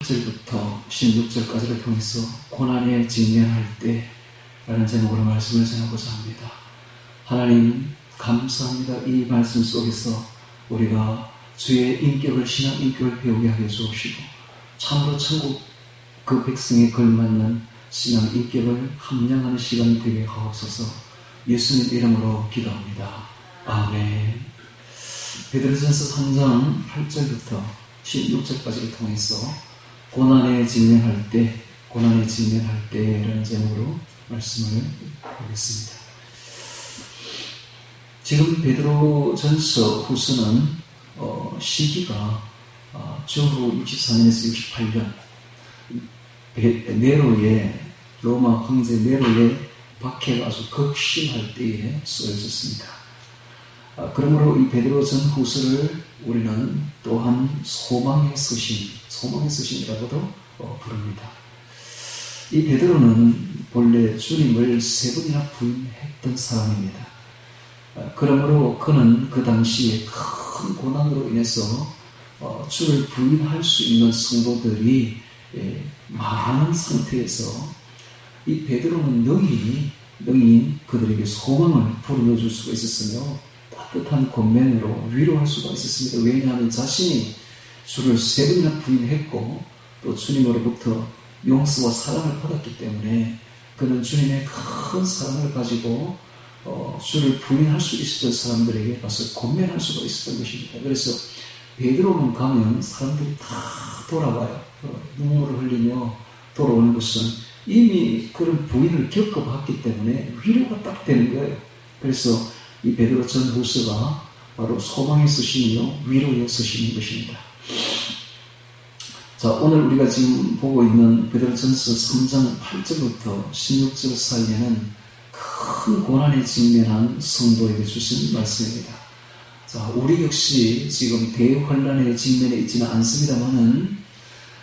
1절부터 16절까지를 통해서 고난에 직면할 때 라는 제목으로 말씀을 전하고자 합니다. 하나님 감사합니다. 이 말씀 속에서 우리가 주의 인격을, 신앙 인격을 배우게 하여 주옵시고 참으로 천국 그 백성에 걸맞는 신앙 인격을 함양하는 시간이 되게 하옵소서. 예수님 이름으로 기도합니다. 아멘. 베드로전서 3장 8절부터 16절까지를 통해서 고난에 직면할 때라는 제목으로 말씀을 하겠습니다. 지금 베드로전서 후서는 시기가 주후 64년에서 68년 네로의 로마 황제 네로의 박해가 아주 극심할 때에 쓰여졌습니다. 그러므로 이 베드로 전 후서를 우리는 또한 소망의 서신이라고도 부릅니다. 이 베드로는 본래 주님을 3번이나 부인했던 사람입니다. 그러므로 그는 그 당시에 큰 고난으로 인해서 주를 부인할 수 있는 성도들이 많은 상태에서 이 베드로는 능히 그들에게 소망을 불어넣어줄 수가 있었으며 따뜻한 권면으로 위로할 수가 있었습니다. 왜냐하면 자신이 주를 3번이나 부인했고 또 주님으로부터 용서와 사랑을 받았기 때문에 그는 주님의 큰 사랑을 가지고 주를 부인할 수 있었던 사람들에게 가서 권면할 수가 있었던 것입니다. 그래서 베드로만 가면 사람들이 다 돌아와요. 눈물을 흘리며 돌아오는 것은 이미 그런 부인을 겪어봤기 때문에 위로가 딱 되는 거예요. 그래서 이 베드로 전 후서가 바로 소망의 서신이요 위로의 서신인 것입니다. 자, 오늘 우리가 지금 보고 있는 베드로전서 3장 8절부터 16절 사이에는 큰 고난에 직면한 성도에게 주신 말씀입니다. 자, 우리 역시 지금 대환란의 직면에 있지는 않습니다만은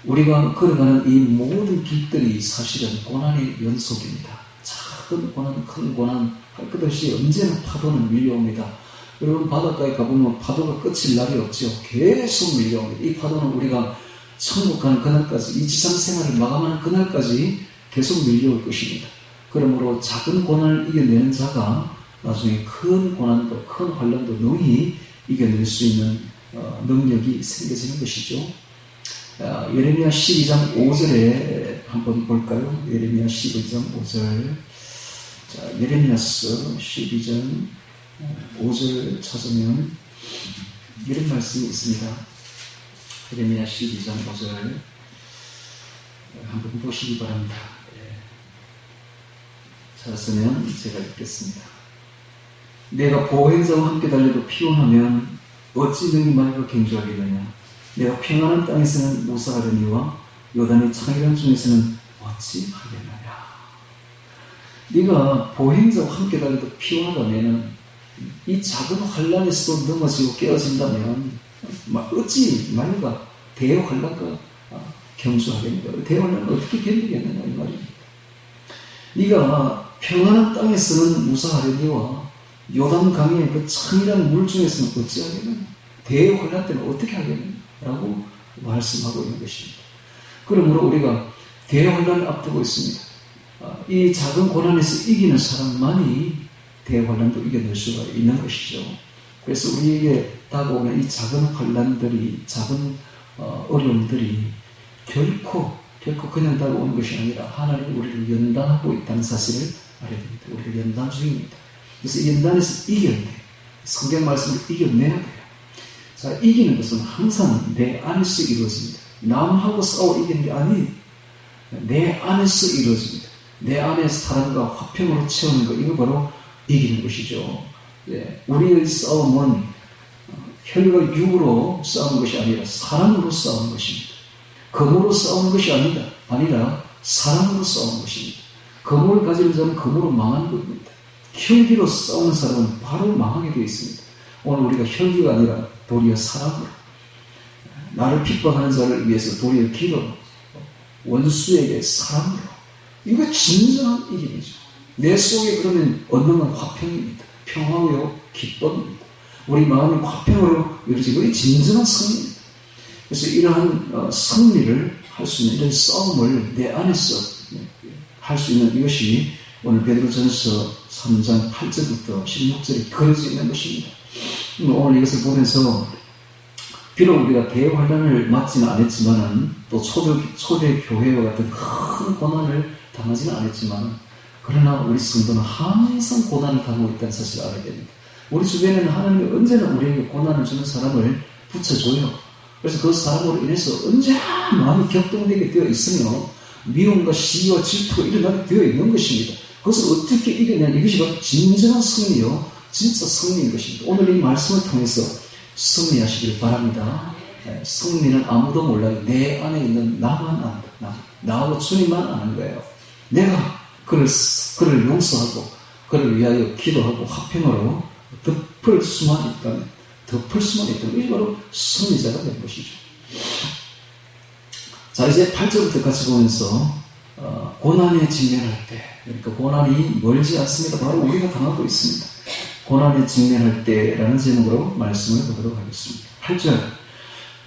우리가 걸어가는 이 모든 길들이 사실은 고난의 연속입니다. 작은 고난, 큰 고난 할 것 없이 언제나 파도는 밀려옵니다. 여러분 바닷가에 가보면 파도가 끝일 날이 없죠. 계속 밀려옵니다. 이 파도는 우리가 천국 가는 그날까지, 이 지상 생활을 마감하는 그날까지 계속 밀려올 것입니다. 그러므로 작은 고난을 이겨내는 자가 나중에 큰 고난도, 큰 환란도 능히 이겨낼 수 있는 능력이 생겨지는 것이죠. 예레미야 12장 5절에 한번 볼까요? 예레미야 12장 5절. 자, 예레미야서 12장 5절 찾으면 이런 말씀이 있습니다. 예레미야 12장 5절 한번 보시기 바랍니다. 찾았으면 제가 읽겠습니다. 내가 보행자와 함께 달려도 피곤하면 어찌 능히 말과 경주하겠느냐. 내가 평안한 땅에서는 무사하려니와 요단의 창이란 중에서는 어찌 하겠느냐. 네가 보행자와 함께 달려도 피곤하다면 이 작은 환란에서도 넘어지고 깨어진다면 어찌 말과 대환란과 경주하겠느냐. 대환란은 어떻게 견디겠느냐 이 말입니다. 네가 평안한 땅에서는 무사하려니와 요단강의 그 창이란 물 중에서는 어찌 하겠느냐. 대환란 때는 어떻게 하겠느냐 라고 말씀하고 있는 것입니다. 그러므로 우리가 대환란을 앞두고 있습니다. 이 작은 고난에서 이기는 사람만이 대환란도 이겨낼 수가 있는 것이죠. 그래서 우리에게 다가오는 이 작은 환란들이, 작은 어려움들이 결코 그냥 다가오는 것이 아니라 하나님이 우리를 연단하고 있다는 사실을 알아야 됩니다. 우리를 연단 중입니다. 그래서 이 연단에서 이겨야 돼요. 성경 말씀을 이겨내야 돼요. 자, 이기는 것은 항상 내 안에서 이루어집니다. 남하고 싸워 이기는 게 아니에요. 내 안에서 이루어집니다. 내 안에 사랑과 화평으로 채우는 것, 이거 바로 이기는 것이죠. 우리의 싸움은 혈과 육으로 싸우는 것이 아니라 사랑으로 싸우는 것입니다. 검으로 싸우는 것이 아니라 사랑으로 싸우는 것입니다. 검을 가지는 자는 검으로 망하는 겁니다. 혈기로 싸우는 사람은 바로 망하게 되어 있습니다. 오늘 우리가 혈기가 아니라 도리어 사랑으로, 나를 핍박하는 자를 위해서 도리어 기도로, 원수에게 사랑으로, 이거 진정한 이름이죠. 내 속에 그러면 얻는 건 화평입니다. 평화요 기쁨입니다. 우리 마음이 화평으로 이루어지고 이 진정한 승리입니다. 그래서 이러한 승리를 할 수 있는 이런 싸움을 내 안에서 할 수 있는 이것이 오늘 베드로전서 3장 8절부터 16절에 그려져 있는 것입니다. 오늘 이것을 보면서 비록 우리가 대환란을 맞지는 않았지만은 또 초대 교회와 같은 큰 고난을 당하지는 않았지만 그러나 우리 성도는 항상 고난을 당하고 있다는 사실을 알아야 됩니다. 우리 주변에는 하나님이 언제나 우리에게 고난을 주는 사람을 붙여줘요. 그래서 그 사람으로 인해서 언제나 마음이 격동되게 되어 있으며 미움과 시기와 질투가 일어나게 되어 있는 것입니다. 그것을 어떻게 이겨내냐, 이것이 바로 진정한 승리요, 진짜 승리인 것입니다. 오늘 이 말씀을 통해서 승리하시길 바랍니다. 승리는 아무도 몰라요. 내 안에 있는 나만 안다. 나하고 주님만 아는 거예요. 내가 그를 용서하고 그를 위하여 기도하고 화평으로 덮을 수만 있다면 이게 바로 승리자가 된 것이죠. 자, 이제 8절부터 같이 보면서 고난에 직면할 때, 그러니까 고난이 멀지 않습니다. 바로 우리가 당하고 있습니다. 고난에 직면할 때라는 제목으로 말씀을 보도록 하겠습니다. 8절,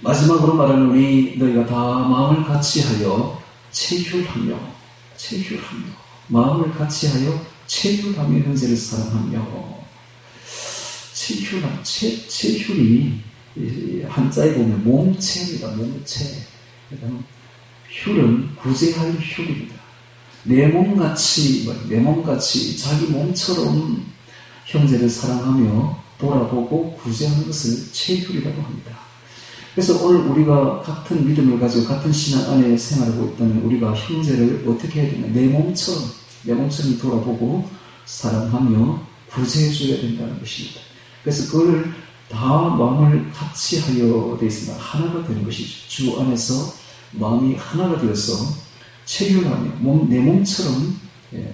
마지막으로 말하노니 너희가 다 마음을 같이하여 체휼하며 마음을 같이하여 체휼하며 형제를 사랑하며. 체휼이 한자에 보면 몸체입니다. 몸체. 휼은 구제할 휼입니다. 내 몸같이 자기 몸처럼 형제를 사랑하며 돌아보고 구제하는 것을 체휼이라고 합니다. 그래서 오늘 우리가 같은 믿음을 가지고 같은 신앙 안에 생활하고 있다면 우리가 형제를 어떻게 해야 되냐? 내 몸처럼 돌아보고 사랑하며 구제해줘야 된다는 것입니다. 그래서 그걸 다 마음을 같이 하여 되어 있으면 하나가 되는 것이죠. 주 안에서 마음이 하나가 되어서 체휼하며 내 몸처럼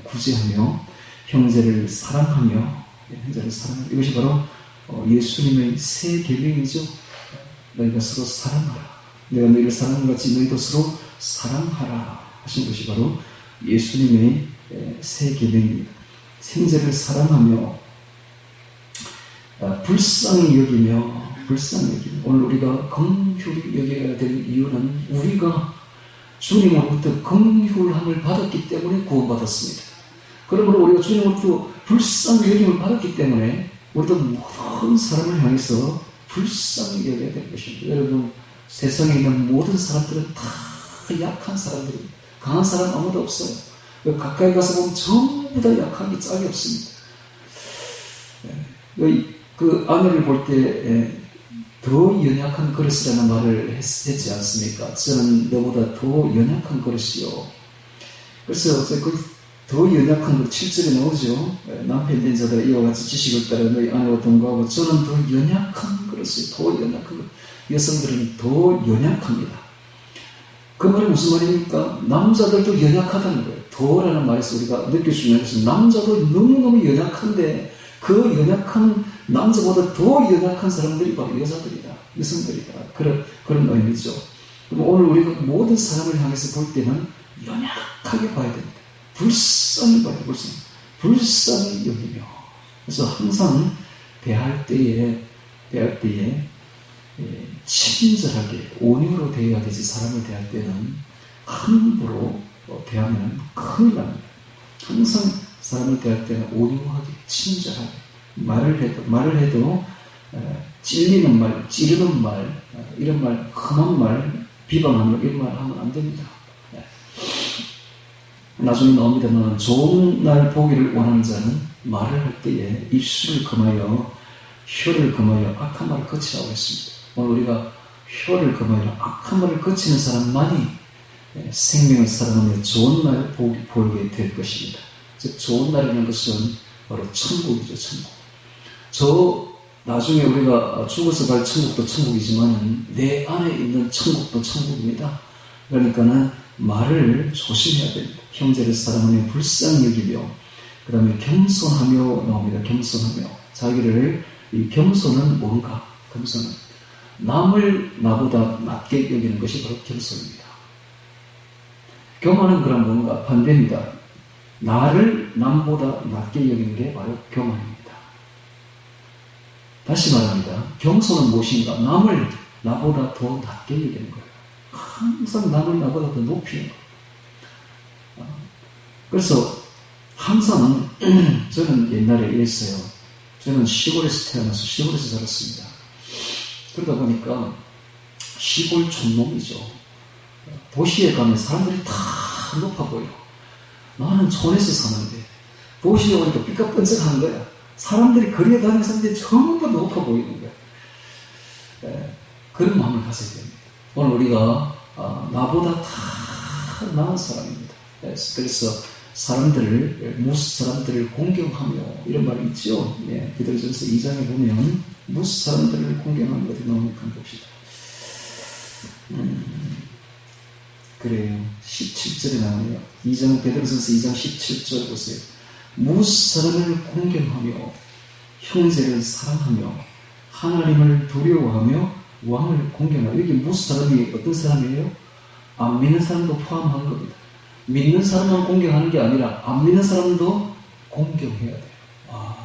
구제하며 형제를 사랑하며 이것이 바로 예수님의 새 계명이죠. 너희가 서로 사랑하라. 내가 너희를 사랑한 같이 너희도 서로 사랑하라 하신 것이 바로 예수님의 새 계명입니다. 형제를 사랑하며 불쌍히 여기며 오늘 우리가 긍휼히 여겨야 될 이유는 우리가 주님으로부터 긍휼함을 받았기 때문에 구원받았습니다. 그러므로 우리가 주님으로부터 불쌍히 여김을 받았기 때문에 우리도 모든 사람을 향해서 불쌍히 여겨야 될 것입니다. 여러분, 세상에 있는 모든 사람들은 다 약한 사람들입니다. 강한 사람 아무도 없어요. 가까이 가서 보면 전부 다 약한 게 짝이 없습니다. 그 아내를 볼 때 더 연약한 그릇이라는 말을 했지 않습니까? 저는 너보다 더 연약한 그릇이요. 그래서 더 연약한 그 7절에 나오죠. 남편 된 자들아 이와 같이 지식을 따라 너희 아내와 동거하고. 저는 더 연약한 그릇이요. 더 연약한 그릇. 여성들은 더 연약합니다. 그 말이 무슨 말입니까? 남자들도 연약하다는 거예요. 더라는 말에서 우리가 느낄 수 있는 것은 남자도 너무너무 연약한데 그 연약한 남자보다 더 연약한 사람들이 바로 여성들이다. 그런 의미죠. 그럼 오늘 우리가 모든 사람을 향해서 볼 때는 연약하게 봐야 됩니다. 불쌍히 봐야 됩니다. 불쌍히 여기며. 그래서 항상 대할 때에 친절하게 온유로 대해야 되지, 사람을 대할 때는 함부로 대하면 큰일 납니다. 항상 사람을 대할 때는 온유하게, 친절하게 말을 해도 찔리는 말, 찌르는 말, 이런 말, 험한 말, 비방하는 이런 말 하면 안 됩니다. 나중에 나옵니다만 좋은 날 보기를 원하는 자는 말을 할 때에 입술을 금하여 혀를 금하여 악한 말을 거치라고 했습니다. 오늘 우리가 혀를 금하여 악한 말을 거치는 사람만이 생명을 사랑하며 좋은 날 보게 될 것입니다. 즉 좋은 날이라는 것은 바로 천국이죠. 천국. 나중에 우리가 죽어서 갈 천국도 천국이지만 내 안에 있는 천국도 천국입니다. 그러니까는 말을 조심해야 됩니다. 형제를 사랑하며 불쌍히 여기며, 그 다음에 겸손하며 나옵니다. 겸손하며. 이 겸손은 뭔가? 겸손은 남을 나보다 낮게 여기는 것이 바로 겸손입니다. 교만은 그럼 뭔가? 반대입니다. 나를 남보다 낮게 여기는 게 바로 교만입니다. 다시 말합니다. 겸손은 무엇인가? 남을 나보다 더 낮게 여기는 거예요. 항상 남을 나보다 더 높이 해요. 그래서 항상 저는 옛날에 이랬어요. 저는 시골에서 태어나서 시골에서 자랐습니다. 그러다 보니까 시골 촌놈이죠. 도시에 가면 사람들이 다 높아 보여. 나는 촌에서 사는데 도시에 오니까 삐까뻔쩍한 거야. 사람들이 거리에 다니는 사람들이 전부 높아 보이는 거야. 그런 마음을 가져야 됩니다. 오늘 우리가 나보다 다 나은 사람입니다. 그래서 무수 사람들을 공경하며 이런 말이 있죠. 베드로전서 2장에 보면 무수 사람들을 공경하는 것이 나오니까 봅시다. 그래요. 17절에 나와요. 베드로전서 2장 17절 보세요. 무수 사람을 공경하며 형제를 사랑하며 하나님을 두려워하며 왕을 공경하며. 여기 무수 사람이 어떤 사람이에요? 안 믿는 사람도 포함한 겁니다. 믿는 사람만 공경하는 게 아니라 안 믿는 사람도 공경해야 돼요.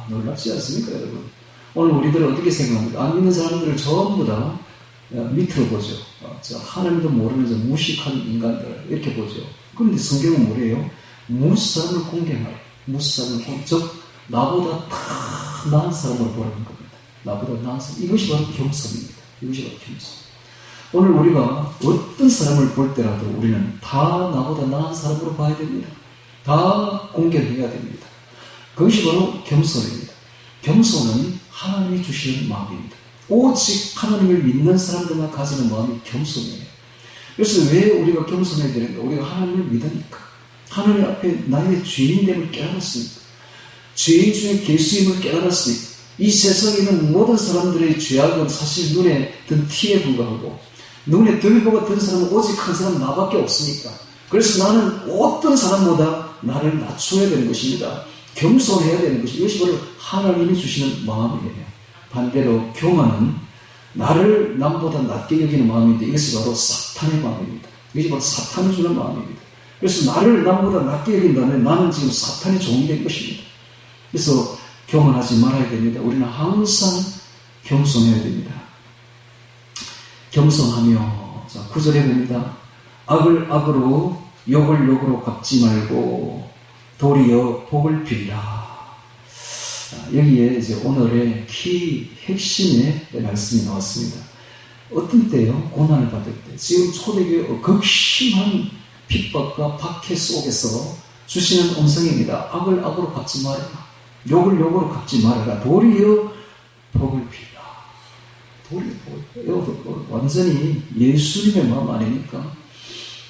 놀랍지 않습니까, 여러분? 오늘 우리들은 어떻게 생각합니까? 안 믿는 사람들을 전부 다 밑으로 보죠. 하나님도 모르는 저 무식한 인간들 이렇게 보죠. 그런데 성경은 뭐래요? 무수 사람을 공경하라. 무수 사람을 즉 나보다 다 나은 사람으로 보라는 겁니다. 나보다 나은 사람. 이것이 바로 겸손입니다. 이것이 바로 겸손. 오늘 우리가 어떤 사람을 볼 때라도 우리는 다 나보다 나은 사람으로 봐야 됩니다. 다 공경해야 됩니다. 그것이 바로 겸손입니다. 겸손은 하나님이 주시는 마음입니다. 오직 하나님을 믿는 사람들만 가지는 마음이 겸손이에요. 그래서 왜 우리가 겸손해야 되는가? 우리가 하나님을 믿으니까. 하나님 앞에 나의 죄인됨을 깨달았으니까. 죄인 중에 예수님을 깨달았으니까. 이 세상에 있는 모든 사람들의 죄악은 사실 눈에 든 티에 불과하고 눈에 들보가 든 사람은 오직 한 사람 나밖에 없으니까. 그래서 나는 어떤 사람보다 나를 낮춰야 되는 것입니다. 겸손해야 되는 것이 이것이 바로 하나님이 주시는 마음이에요. 반대로 교만은 나를 남보다 낮게 여기는 마음인데 이것이 바로 사탄의 마음입니다. 이것이 바로 사탄이 주는 마음입니다. 그래서 나를 남보다 낮게 여긴다면 나는 지금 사탄의 종이 된 것입니다. 그래서 교만하지 말아야 됩니다. 우리는 항상 겸손해야 됩니다. 겸손하며, 9절에 봅니다. 악을 악으로 욕을 욕으로 갚지 말고 도리어 복을 빌라. 여기에 이제 오늘의 핵심의 말씀이 나왔습니다. 어떤 때요? 고난을 받을 때. 지금 초대교회 극심한 핍박과 박해 속에서 주시는 음성입니다. 악을 악으로 갚지 말아라. 욕을 욕으로 갚지 말아라. 도리어 복을 빌라. 완전히 예수님의 마음 아닙니까?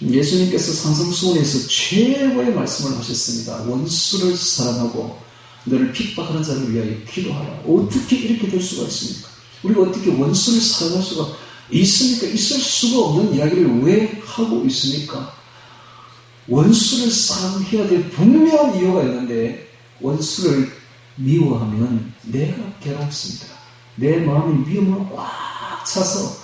예수님께서 산성수훈에서 최고의 말씀을 하셨습니다. 원수를 사랑하고 너를 핍박하는 자를 위하여 기도하라. 어떻게 이렇게 될 수가 있습니까? 우리가 어떻게 원수를 사랑할 수가 있습니까? 있을 수가 없는 이야기를 왜 하고 있습니까? 원수를 사랑해야 될 분명한 이유가 있는데 원수를 미워하면 내가 괴롭습니다. 내 마음이 미움으로 꽉 차서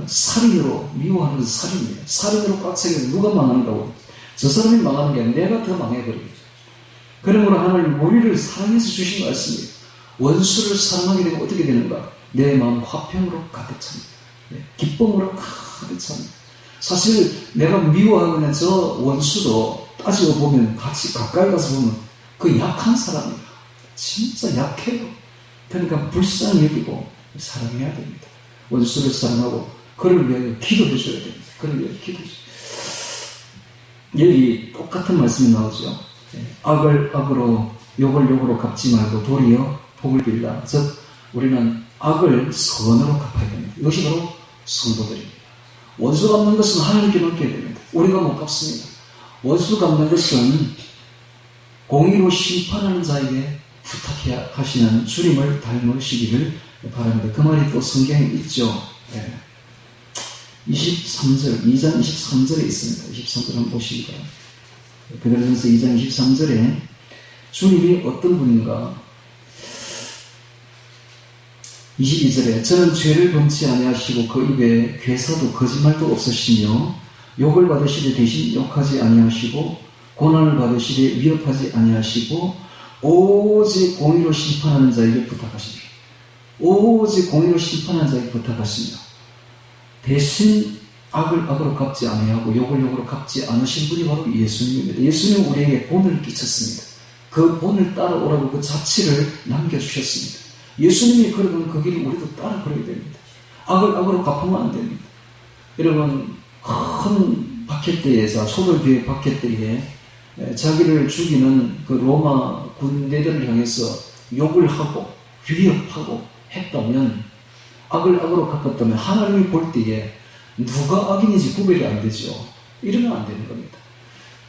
살인으로 미워하는 것은 살인이에요. 살인으로 꽉 차게 누가 망한다고? 저 사람이 망하는 게 아니라 내가 더 망해버리겠죠. 그러므로 하나님 우리를 사랑해서 주신 말씀이에요. 원수를 사랑하게 되면 어떻게 되는가? 내 마음 화평으로 가득 찹니다. 기쁨으로 가득 찹니다. 사실 내가 미워하고 있는 저 원수도 따지고 보면 같이 가까이 가서 보면 그 약한 사람이에요. 진짜 약해요. 그러니까 불쌍히 여기고 사랑해야 됩니다. 원수를 사랑하고 그를 위하여 기도해 줘야 됩니다. 그를 위하여 기도해 줘야 여기 똑같은 말씀이 나오죠. 악을 악으로 욕을 욕으로 갚지 말고 도리어 복을 빌라. 즉 우리는 악을 선으로 갚아야 됩니다. 이것이 바로 성도들입니다. 원수 갚는 것은 하나님께 맡겨야 됩니다. 우리가 못 갚습니다. 원수 갚는 것은 공의로 심판하는 자에게 부탁해야 하시는 주님을 닮으시기를 바랍니다. 그 말이 또 성경에 있죠. 23절, 2장 23절에 있습니다. 23절 한번 보시기 바랍니다. 베드로전서 2장 23절에 주님이 어떤 분인가? 22절에 저는 죄를 범치 아니하시고 그 입에 괴사도 거짓말도 없으시며 욕을 받으시되 대신 욕하지 아니하시고 고난을 받으시되 위협하지 아니하시고 오직 공의로 심판하는 자에게 부탁하십니다. 오직 공의로 심판하는 자에게 부탁하십니다. 대신 악을 악으로 갚지 아니하고 욕을 욕으로 갚지 않으신 분이 바로 예수님입니다. 예수님은 우리에게 본을 끼쳤습니다. 그 본을 따라오라고 그 자취를 남겨주셨습니다. 예수님이 걸어간 그 길을 우리도 따라 걸어야 됩니다. 악을 악으로 갚으면 안 됩니다. 여러분, 큰 박해때에서 초벌교회 박해때에 자기를 죽이는 그 로마 군대들을 향해서 욕을 하고 위협하고 했다면, 악을 악으로 갚았다면 하나님이 볼 때에 누가 악인인지 구별이 안 되죠. 이러면 안 되는 겁니다.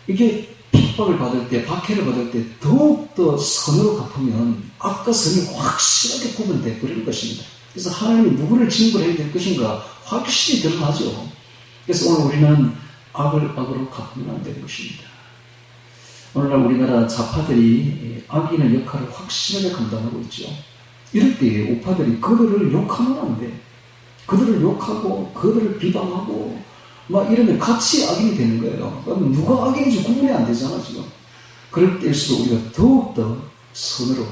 이게 핍박을 받을 때, 박해를 받을 때 더욱더 선으로 갚으면 악과 선이 확실하게 구분돼 버리는 것입니다. 그래서 하나님이 누구를 징벌해야 될 것인가 확실히 드러나죠. 그래서 오늘 우리는 악을 악으로 갚으면 안 되는 것입니다. 오늘날 우리나라 좌파들이 악인의 역할을 확실하게 감당하고 있죠. 이럴 때 우파들이 그들을 욕하면 안 돼. 그들을 욕하고 그들을 비방하고 막 이러면 같이 악인이 되는 거예요. 그러면 누가 악인인지 구분이 안 되잖아 지금. 그럴 때일수록 우리가 더욱더 선으로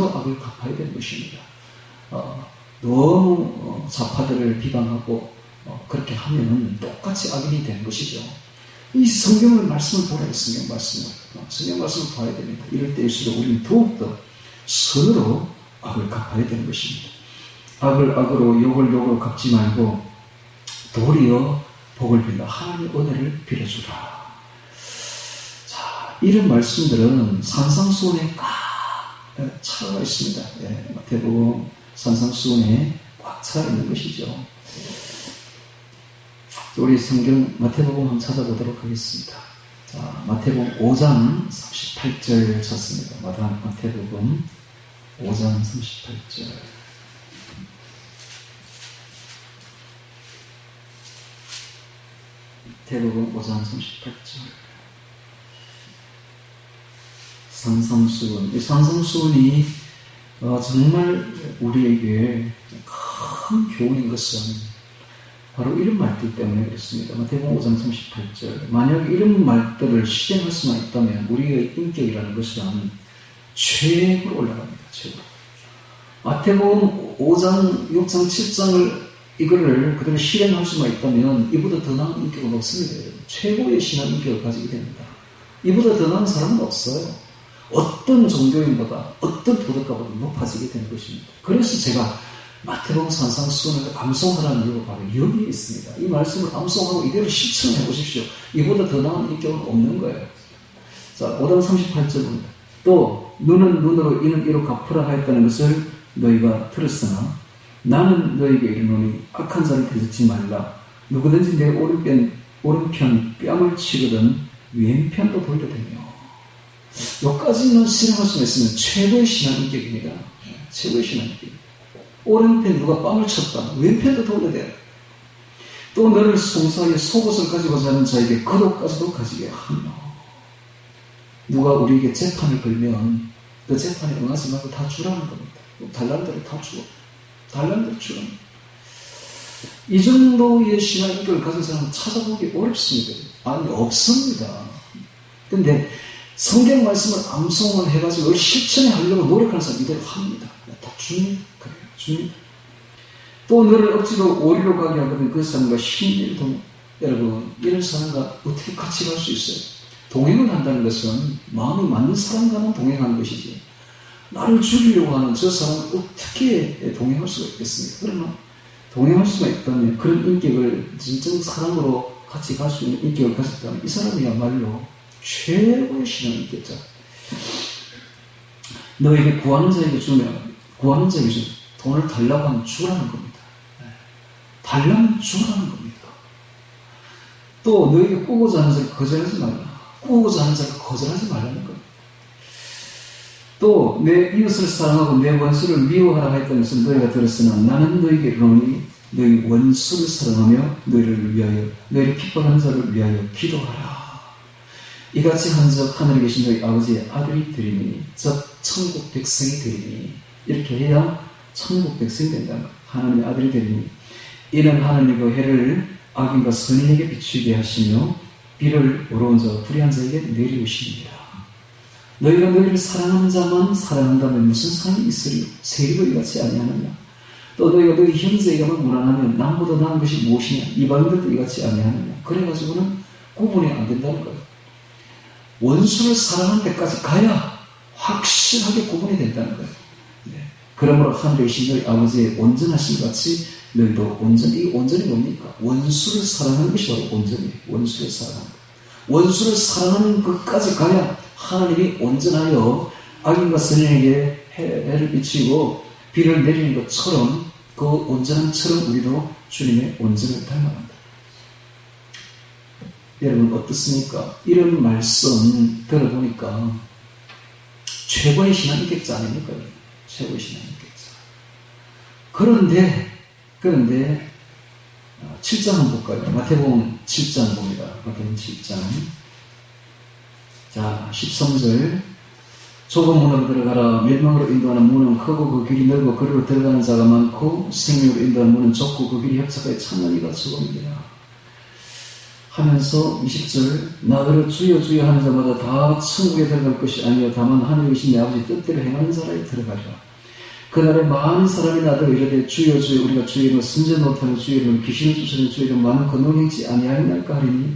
악을 갚아야 되는 것입니다. 너무 좌파들을 비방하고 그렇게 하면 똑같이 악인이 되는 것이죠. 이 성경의 말씀을 보라. 성경 말씀을 봐야 됩니다. 이럴 때일수록 우리는 더욱더 선으로 악을 갚아야 되는 것입니다. 악을 악으로 욕을 욕으로 갚지 말고 도리어 복을 빌라 하나님의 은혜를 빌어주라. 자, 이런 말씀들은 산상수훈에 꽉 차가 있습니다. 마태복음 산상수훈에 꽉 차 있는 것이죠. 우리 성경 마태복음 한번 찾아보도록 하겠습니다. 자, 마태복음 5장 38절 찾습니다. 마태복음 5장 38절. 마태복음 5장 38절. 산상수훈. 이 산상수훈이 정말 우리에게 큰 교훈인 것은 바로 이런 말들 때문에 그렇습니다. 마태복음 5장 38절. 만약 이런 말들을 실행할 수만 있다면 우리의 인격이라는 것은 최고로 올라갑니다. 최고. 마태복음 5장, 6장, 7장을 이거를 그대로 실행할 수만 있다면 이보다 더 나은 인격은 없습니다. 최고의 신앙 인격을 가지게 됩니다. 이보다 더 나은 사람은 없어요. 어떤 종교인보다 어떤 도덕가보다 높아지게 되는 것입니다. 그래서 제가 마태복음 산상수훈을 암송하라는 이유가 바로 여기에 있습니다. 이 말씀을 암송하고 이대로 실천해 보십시오. 이보다 더 나은 인격은 없는 거예요. 자, 5장 38절입니다. 또 눈은 눈으로 이는 이로 갚으라 하였다는 것을 너희가 들었으나 나는 너희에게 이르노니 악한 자를 대적지 말라. 누구든지 내 오른편 뺨을 치거든 왼편도 돌려대며. 여기까지는 실행할 수가 있으면 최고의 신앙인격입니다. 최고의 신앙인격. 오른편 누가 뺨을 쳤다. 왼편도 돌려대라. 또 너를 송사하여 속옷을 가지고자 하는 자에게 겉옷까지도 가지게 하며. 누가 우리에게 재판을 걸면 그 재판에 응하지 말고 다 주라는 겁니다. 달란트를 다 주고 달란트를 주라는 겁니다. 이 정도의 신앙인격을 가진 사람은 찾아보기 어렵습니다. 아니, 없습니다. 근데 성경 말씀을 암송을 해가지고 실천에 하려고 노력하는 사람 이대로 합니다. 다 줍니다. 그래요. 줍니다. 또 너를 억지로 오리로 가게 하거든 그 사람과 신일동. 여러분, 이런 사람과 어떻게 같이 갈 수 있어요? 동행을 한다는 것은 마음이 맞는 사람과만 동행하는 것이지, 나를 죽이려고 하는 저 사람을 어떻게 동행할 수가 있겠습니까? 그러나 동행할 수가 있다면, 그런 인격을 진정 사람으로 같이 갈 수 있는 인격을 가졌다면 이 사람이야말로 최고의 신앙 인격자. 너에게 구하는 자에게 주면 돈을 달라고 하면 주라는 겁니다. 달라면 주라는 겁니다. 또 너에게 꾸고자 하는 자를 거절하지 말라. 꾸고자 하는 자를 거절하지 말라는 겁니다. 또 내 이웃을 사랑하고 내 원수를 미워하라 했던 것을 너희가 들었으나 나는 너희에게 이르노니 너희 원수를 사랑하며 너희를 핍박하는 자를 위하여 기도하라. 이같이 한즉 하늘에 계신 너희 아버지의 아들이 되리니 즉 천국 백성이 되리니. 이렇게 해야 천국 백성이 된다는 것. 하나님의 아들이 되리니 이는 하나님이 그 해를 악인과 선인에게 비추게 하시며 비를 어려운 자와 불의한 자에게 내리우시니라. 너희가 너희를 사랑하는 자만 사랑한다면 무슨 상이 있으리요? 세리도 이같이 아니하느냐? 또 너희 형제에게만 무난하면 남보다 나은 것이 무엇이냐? 이방인들도 이같이 아니하느냐? 그래가지고는 구분이 안 된다는 거예요. 원수를 사랑하는 데까지 가야 확실하게 구분이 된다는 거예요. 네. 그러므로 하늘에 계신 너희 아버지의 온전하심 같이 너희도 온전히, 이 온전이 뭡니까? 원수를 사랑하는 것이 바로 온전이에요. 원수를 사랑하는 것. 원수를 사랑하는 것까지 가야 하나님이 온전하여 악인과 선인에게 해를 비치고 비를 내리는 것처럼 그 온전함처럼 우리도 주님의 온전을 닮아간다. 여러분 어떻습니까? 이런 말씀 들어보니까 최고의 신앙이겠자 아닙니까? 최고의 신앙이겠자. 그런데 7장 한번 볼까요? 마태복음 7장 봅니다. 마태복음 7장. 자, 13절. 좁은 문으로 들어가라. 멸망으로 인도하는 문은 크고 그 길이 넓고 그리로 들어가는 자가 많고 생명으로 인도하는 문은 좁고 그 길이 협착하여 참는 이가 적음이니라. 하면서 20절. 나더러 주여 주여 하는 자마다 다 천국에 들어갈 것이 아니요 다만 하늘에 계신 내 아버지 뜻대로 행하는 자라에 들어가리라. 그날에 많은 사람이 나더러 이르되 주여 주여 우리가 주의 이름으로 순전 못하는 주의 이름으로 귀신을 쫓아내는 주의 이름으로 많은 권능을 행치 아니하였나이까 하리니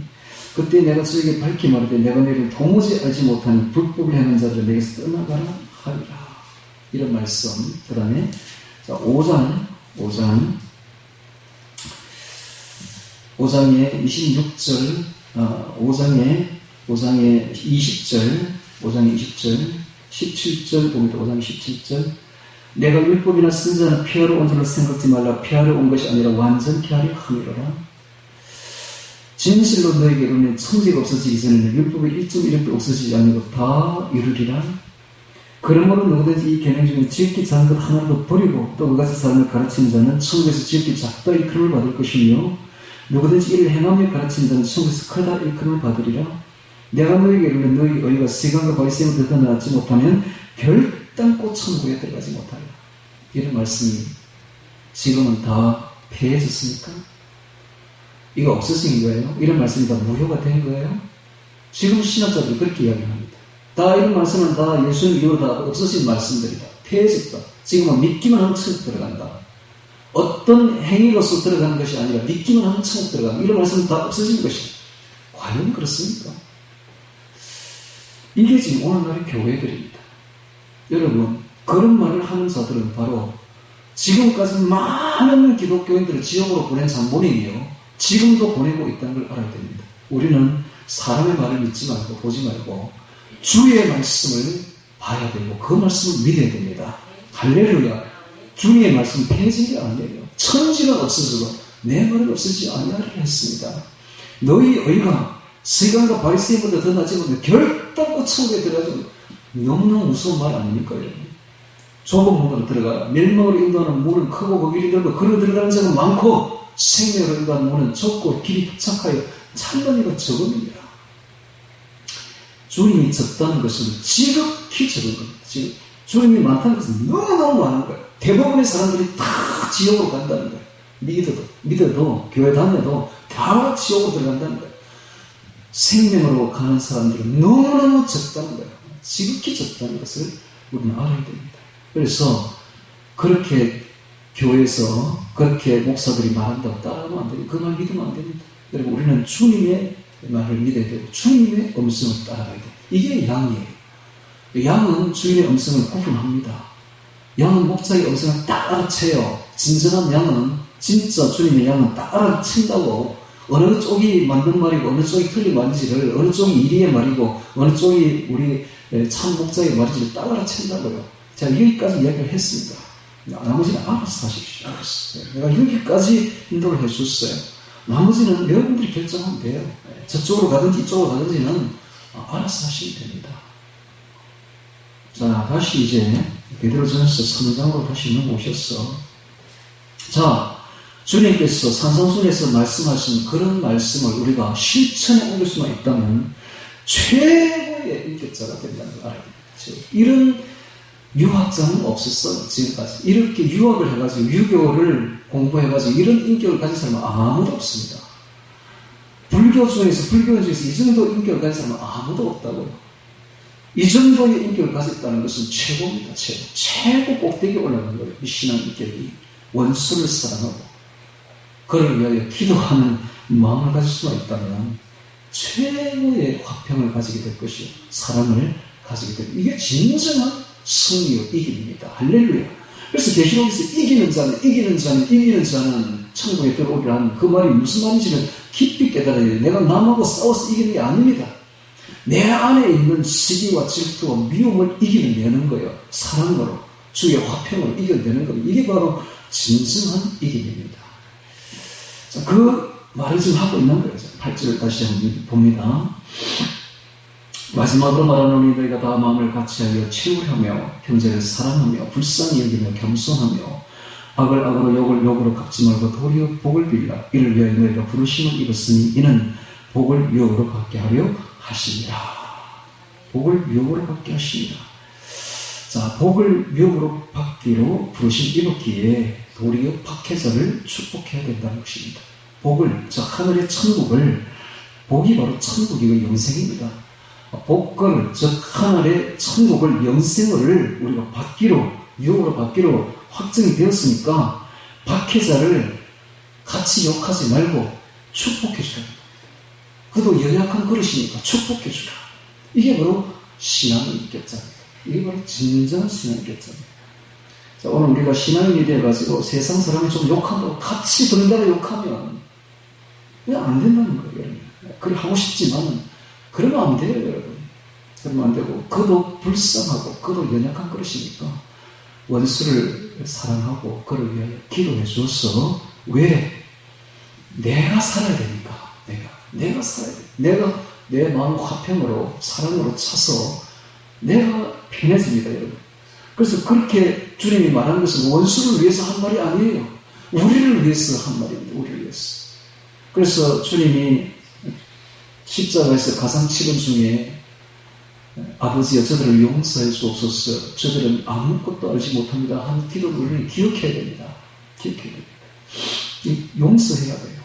그때 내가 저에게 밝히 말하되 내가 너희를 도무지 알지 못하는 불법을 행하는 자들을 내게서 떠나가라 하리라. 이런 말씀. 그 다음에 5장의 26절 5장의 20절 17절 봅니다. 5장 17절. 내가 율법이나 선지자는 피하러 온 줄을 생각지 말라. 피하러 온 것이 아니라 완전케 하려 함이로라. 진실로 너에게 이르노니 천지가 없어지기 전에는 율법의 1.1도 없어지지 않고 다 이루리라. 그러므로 누구든지 이 계명 중에 지극히 작은 것 하나도 버리고 또 그같이 사람을 가르치는 자는 천국에서 지극히 작다 일컬음을 받을 것이며 누구든지 이를 행하며 가르치는 자는 천국에서 크다 일컬음을 받으리라. 내가 너에게 이르노니 너희 의가 세간과 바리새인보다 더 나았지 못하면 결단코 천국에 들어가지 못하리라. 이런 말씀이 지금은 다 폐해졌습니까? 이거 없어진 거예요? 이런 말씀이 다 무효가 된 거예요? 지금 신학자들이 그렇게 이야기합니다. 다 이런 말씀은 다 예수님 이후로 다 없어진 말씀들이다. 폐해졌다. 지금은 믿기만 하면 천국 들어간다. 어떤 행위로서 들어가는 것이 아니라 믿기만 하면 천국 들어간다. 이런 말씀은 다 없어진 것이다. 과연 그렇습니까? 이게 지금 오늘날의 교회들입니다. 여러분, 그런 말을 하는 자들은 바로 지금까지 많은 기독교인들을 지옥으로 보낸 장본인이요. 지금도 보내고 있다는 걸 알아야 됩니다. 우리는 사람의 말을 믿지 말고 보지 말고 주의 말씀을 봐야 되고 그 말씀을 믿어야 됩니다. 할렐루야. 주의 말씀 폐해진 게 아니에요. 천지는 없어지고 내 말은 없어지지 아니하리라 했습니다. 너희 의가 세간과 바리새인보다 더 낫지 못해 결단코 천국에 들어가지. 너무너무 무서운 말 아닙니까? 여러분? 좁은 문으로 들어가라. 멸망으로 인도하는 문은 크고 그 길이 넓고 그로 들어가는 자가 많고 생명으로 인도하는 문은 좁고 길이 협착하여 참는 이가 적음입니다. 주님이 적다는 것은 지극히 적은 겁니다. 주님이 많다는 것은 너무너무 많은 거예요. 대부분의 사람들이 다 지옥으로 간다는 거예요. 믿어도 교회 다녀도 다 지옥으로 들어간다는 거예요. 생명으로 가는 사람들은 너무너무 적다는 거예요. 지극히 적다는 것을 우리는 알아야 됩니다. 그래서 그렇게 교회에서 그렇게 목사들이 말한다고 따라하면 안 됩니다. 그 말 믿으면 안 됩니다. 여러분 우리는 주님의 말을 믿어야 되고 주님의 음성을 따라가야 돼요. 이게 양이에요. 양은 주인의 음성을 구분합니다. 양은 목자의 음성을 딱 알아채요. 진정한 양은 진짜 주님의 양은 딱 알아챈다고 어느 쪽이 맞는 말이고 어느 쪽이 틀린 말인지를 어느 쪽이 이리의 말이고 어느 쪽이 우리 참 목자의 말인지를 딱 알아챈다고요. 자 여기까지 이야기를 했습니다. 나머지는 알아서 하십시오. 알았어. 내가 여기까지 인도를 해줬어요. 나머지는 여러분들이 결정하면 돼요. 저쪽으로 가든지 이쪽으로 가든지는 알아서 하시면 됩니다. 자, 다시 이제 베드로전서 3장으로 다시 넘어오셨어. 자, 주님께서 산상순에서 말씀하신 그런 말씀을 우리가 실천에 옮길 수만 있다면 최고의 인격자가 된다는 걸 알아야 됩니다. 이런 유학자는 없었어요. 지금까지. 이렇게 유학을 해가지고 유교를 공부해가지고 이런 인격을 가진 사람은 아무도 없습니다. 불교 중에서 이 정도 인격을 가진 사람은 아무도 없다고요. 이 정도의 인격을 가졌다는 것은 최고입니다. 최고 꼭대기에 올라가는 거예요. 이 신앙 인격이. 원수를 사랑하고 그를 위하여 기도하는 마음을 가질 수가 있다면 최고의 화평을 가지게 될 것이요 사랑을 가지게 될 이게 진정한 승리요 이김입니다. 할렐루야. 그래서 계시록에서 이기는 자는 천국에 들어오리라는 그 말이 무슨 말인지를 깊이 깨달아야 돼요. 내가 남하고 싸워서 이기는 게 아닙니다. 내 안에 있는 시기와 질투와 미움을 이겨내는 거예요. 사랑으로 주의 화평을 이겨내는 거예요. 이게 바로 진정한 이김입니다. 자, 그 말을 지금 하고 있는 거예요. 8절을 다시 한번 봅니다. 마지막으로 말하노니 너희가 다 마음을 같이하여 치유하며 형제를 사랑하며 불쌍히 여기며 겸손하며 악을 악으로 욕을 욕으로 갚지 말고 도리어 복을 빌라. 이를 위하여 너희가 부르심을 입었으니 이는 복을 유혹으로 받게 하려 하시니라. 복을 유혹으로 받게 하시니라. 자, 복을 유혹으로 받기로 부르심 입었기에 도리어 박해자를 축복해야 된다는 것입니다. 복을, 저 하늘의 천국을, 복이 바로 천국이고 영생입니다. 복을, 즉 하늘의 천국을, 영생을 우리가 받기로, 유혹으로 받기로 확정이 되었으니까 박해자를 같이 욕하지 말고 축복해 주라. 그도 연약한 그릇이니까 축복해 주라. 이게 바로 신앙의 결정입니다. 이게 바로 진정한 신앙의 결정입니다. 자, 오늘 우리가 신앙인이 되어가지고 세상 사람이 좀 욕한다고 같이 번갈아 욕하면 그냥 안 된다는 거예요, 여러분. 그래 하고 싶지만 그러면 안 돼요, 여러분. 그러면 안 되고 그도 불쌍하고 그도 연약한 그릇이니까 원수를 사랑하고 그를 위하여 기도해 주어서 왜? 내가 살아야 되니까. 내가 살아야 돼. 내가 내 마음 화평으로 사랑으로 차서 내가 편해집니다, 여러분. 그래서 그렇게 주님이 말하는 것은 원수를 위해서 한 말이 아니에요. 우리를 위해서 한 말입니다. 우리를 위해서. 그래서 주님이 십자가에서 가상 치른 중에 아버지여 저들을 용서해 주옵소서. 저들은 아무것도 알지 못합니다. 하는 기도를 우리는 기억해야 됩니다. 기억해야 됩니다. 용서해야 돼요.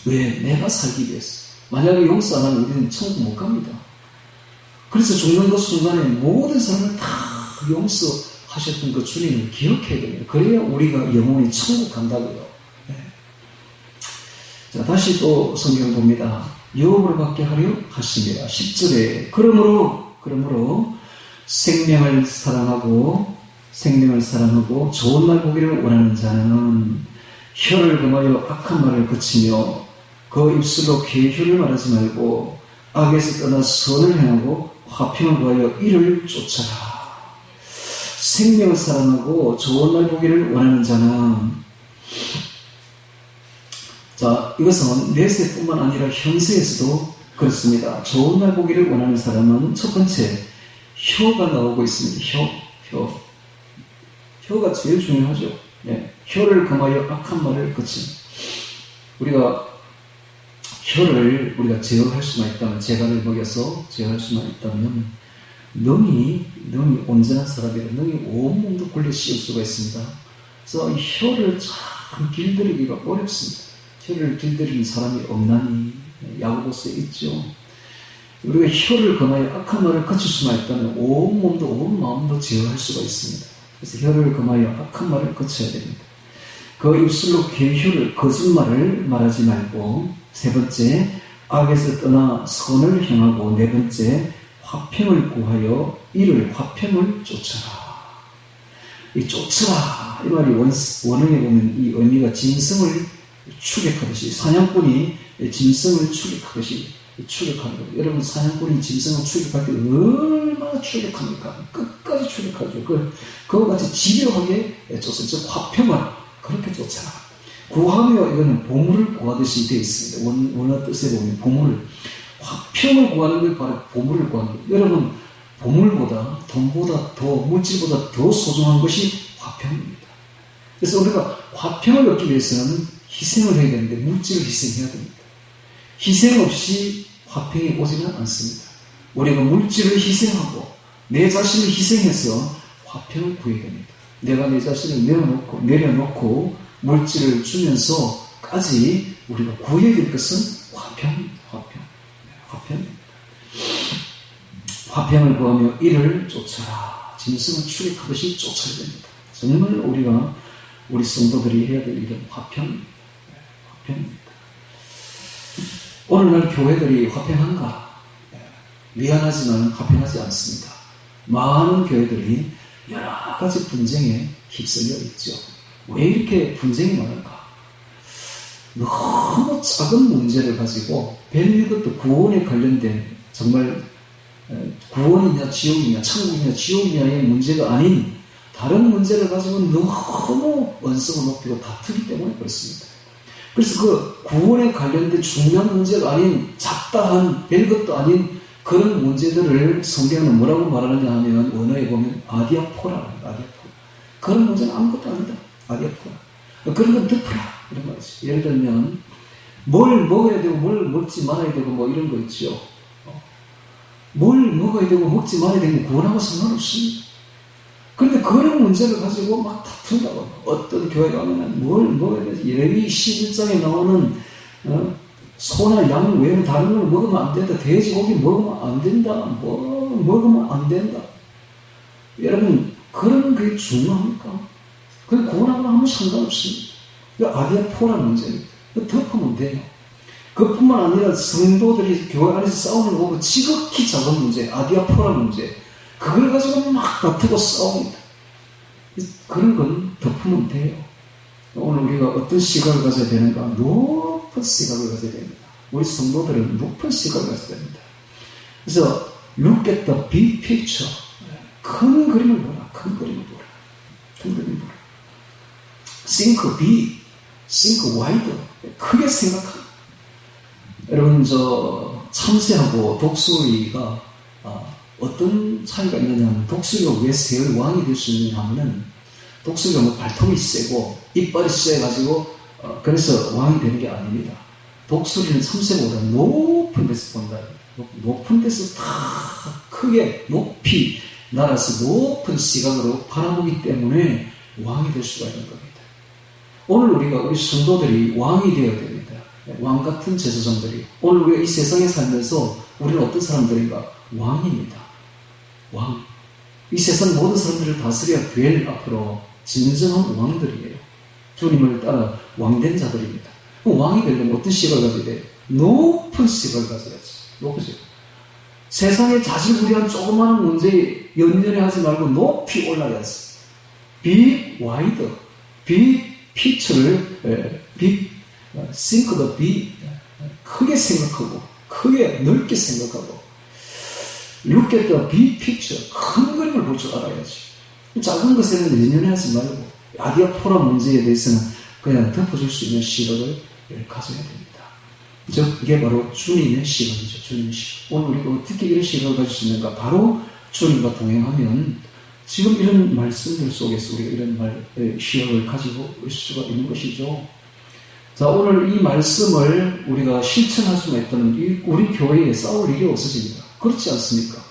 왜? 내가 살기 위해서. 만약에 용서 안 하면 우리는 천국 못 갑니다. 그래서 죽는 그 순간에 모든 사람을 다 용서하셨던 그 주님을 기억해야 됩니다. 그래야 우리가 영원히 천국 간다고요. 네. 자, 다시 또 성경을 봅니다. 유혹으로 받게 하려 하십니다. 10절에 그러므로 생명을 사랑하고 좋은 날 보기를 원하는 자는 혀를 금하여 악한 말을 그치며 그 입술로 계효를 말하지 말고 악에서 떠나 선을 행하고 화평을 구하여 이를 쫓아라. 생명을 사랑하고 좋은 날 보기를 원하는 자는, 자, 이것은 내세뿐만 아니라 현세에서도 그렇습니다. 좋은 날 보기를 원하는 사람은 첫 번째 혀가 나오고 있습니다. 혀가 제일 중요하죠. 네. 혀를 금하여 악한 말을 그치. 우리가 혀를 우리가 제어할 수만 있다면, 재간을 먹여서 제어할 수만 있다면 능히 온전한 사람이라 능히 온몸도 굴려 씌울 수가 있습니다. 그래서 이 혀를 참 길들이기가 어렵습니다. 혀를 길들이는 사람이 없나니 야고보서에 있죠. 우리가 혀를 금하여 악한 말을 그칠 수만 있다면 온몸도 온 마음도 제어할 수가 있습니다. 그래서 혀를 금하여 악한 말을 그쳐야 됩니다. 그 입술로 계효를, 거짓말을 말하지 말고, 세 번째 악에서 떠나 선을 행하고, 네 번째 화평을 구하여 이를 화평을 쫓아라. 이 쫓아라 이 말이 원어에 보면 이 의미가 짐승을 추격하듯이, 사냥꾼이 짐승을 추격하듯이 추격하는 거예요. 여러분, 사냥꾼이 짐승을 추격할 때 얼마나 추격합니까? 끝까지 추격하죠. 그와 같이 집요하게 쫓아서, 즉 화평을 그렇게 쫓아라. 구하며, 이거는 보물을 구하듯이 되어 있습니다. 원어 뜻에 보면 보물을, 화평을 구하는 게 바로 보물을 구하는 거예요. 여러분, 보물보다, 돈보다 더, 물질보다 더 소중한 것이 화평입니다. 그래서 우리가 화평을 얻기 위해서는 희생을 해야 되는데 물질을 희생해야 됩니다. 희생 없이 화평이 오지는 않습니다. 우리가 물질을 희생하고 내 자신을 희생해서 화평을 구해야 됩니다. 내가 내 자신을 내려놓고 물질을 주면서까지 우리가 구해야 될 것은 화평입니다. 화평입니다. 화평을 구하며 이를 쫓아라. 짐승을 추격하듯이 쫓아야 됩니다. 정말 우리가 우리 성도들이 해야 될 일은 화평입니다. 오늘날 교회들이 화평한가? 미안하지만 화평하지 않습니다. 많은 교회들이 여러 가지 분쟁에 휩쓸려 있죠. 왜 이렇게 분쟁이 많을까? 너무 작은 문제를 가지고 별것도 구원에 관련된 정말 구원이냐 지옥이냐 천국이냐 지옥이냐의 문제가 아닌 다른 문제를 가지고 너무 언성을 높이고 다투기 때문에 그렇습니다. 그래서 그 구원에 관련된 중요한 문제가 아닌 잡다한 별것도 아닌 그런 문제들을 성경은 뭐라고 말하느냐 하면 원어에 보면 아디아포라는 아디아포라. 그런 문제는 아무것도 아니다. 아디아포라. 그런 건 덮어라. 이런 말이죠. 예를 들면 뭘 먹어야 되고 뭘 먹지 말아야 되고 뭐 이런 거 있죠. 뭘 먹어야 되고 먹지 말아야 되고 구원하고 상관없습니다. 그런데 그런 문제를 가지고 막 다툰다고. 어떤 교회 가면 뭘 먹어야 되지? 레위 11장에 나오는 소나 양 외에는 다른 걸 먹으면 안 된다. 돼지고기 먹으면 안 된다. 뭐 먹으면 안 된다. 여러분 그런 게 중요합니까? 그게 구원하고는 아무 상관없습니다. 아디아포라 문제입니다. 덮으면 돼요. 그뿐만 아니라 성도들이 교회 안에서 싸우는 거 보고 지극히 작은 문제, 아디아포라 문제, 그걸 가지고 막 다투고 싸웁니다. 그런 건 덮으면 돼요. 오늘 우리가 어떤 시각을 가져야 되는가? 높은 시각을 가져야 됩니다. 우리 성도들은 높은 시각을 가져야 됩니다. 그래서 look at the big picture. 큰 그림을 보라. 큰 그림을 보라. 큰 그림을 보라. think big, think wide. 크게 생각하라. 여러분 참새하고 독수리가 어떤 차이가 있느냐면 독수리가 왜 새의 왕이 될 수 있느냐 하면은 독수리가 뭐 발톱이 세고 이빨이 세가지고 그래서 왕이 되는 게 아닙니다. 독수리는 참새보다 높은 데서 본다. 높은 데서 다 크게 높이 날아서 높은 시각으로 바라보기 때문에 왕이 될 수가 있는 겁니다. 오늘 우리 성도들이 왕이 되어야 됩니다. 왕 같은 제사장들이. 오늘 우리가 이 세상에 살면서 우리는 어떤 사람들인가? 왕입니다. 왕. 이 세상 모든 사람들을 다스려야 될 앞으로 진정한 왕들이에요. 주님을 따라 왕된 자들입니다. 그럼 왕이 되려면 어떤 시각을 가져야 돼요? 높은 시각을 가져야지. 높은 시각. 세상에 자질구레한 조그마한 문제에 연연해하지 말고 높이 올라가야지. Big wide, big picture를 think the big, 크게 생각하고 크게 넓게 생각하고 look at the big picture, 큰 그림을 볼 줄 알아야지. 작은 것에는 연연하지 말고 아디아포라 문제에 대해서는 그냥 덮어줄 수 있는 시각을 가져야 됩니다. 이게 바로 주님의 시각이죠. 주님의 시각. 오늘 우리가 어떻게 이런 시각을 가질 수 있는가? 바로 주님과 동행하면 지금 이런 말씀들 속에서 우리가 이런 시각을 가지고 올 수가 있는 것이죠. 자, 오늘 이 말씀을 우리가 실천할 수가 있다면 우리 교회에 싸울 일이 없어집니다. 그렇지 않습니까?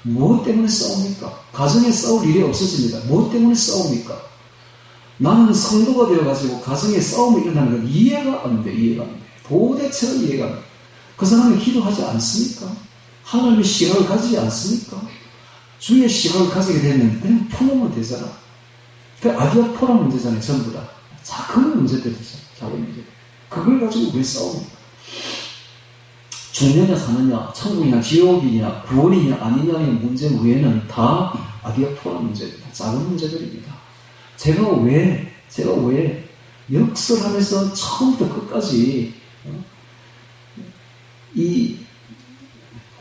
무엇 때문에 싸웁니까? 가정에 싸울 일이 없어집니다. 무엇 때문에 싸웁니까? 나는 성도가 되어가지고 가정에 싸움이 일어나는 건 이해가 안 돼. 이해가 안 돼. 도대체가 이해가 안 돼. 그 사람이 기도하지 않습니까? 하나님의 시각을 가지지 않습니까? 주의 시각을 가지게 되면 그냥 품으면 되잖아. 그 아디아포라 문제잖아요. 전부 다. 작은 문제들이죠. 작은 문제. 그걸 가지고 왜 싸웁니까? 죽느냐 사느냐, 천국이냐 지옥이냐 구원이냐 아니냐의 문제 외에는 다 아디아포라 문제입니다. 작은 문제들입니다. 제가 왜 역설하면서 처음부터 끝까지 이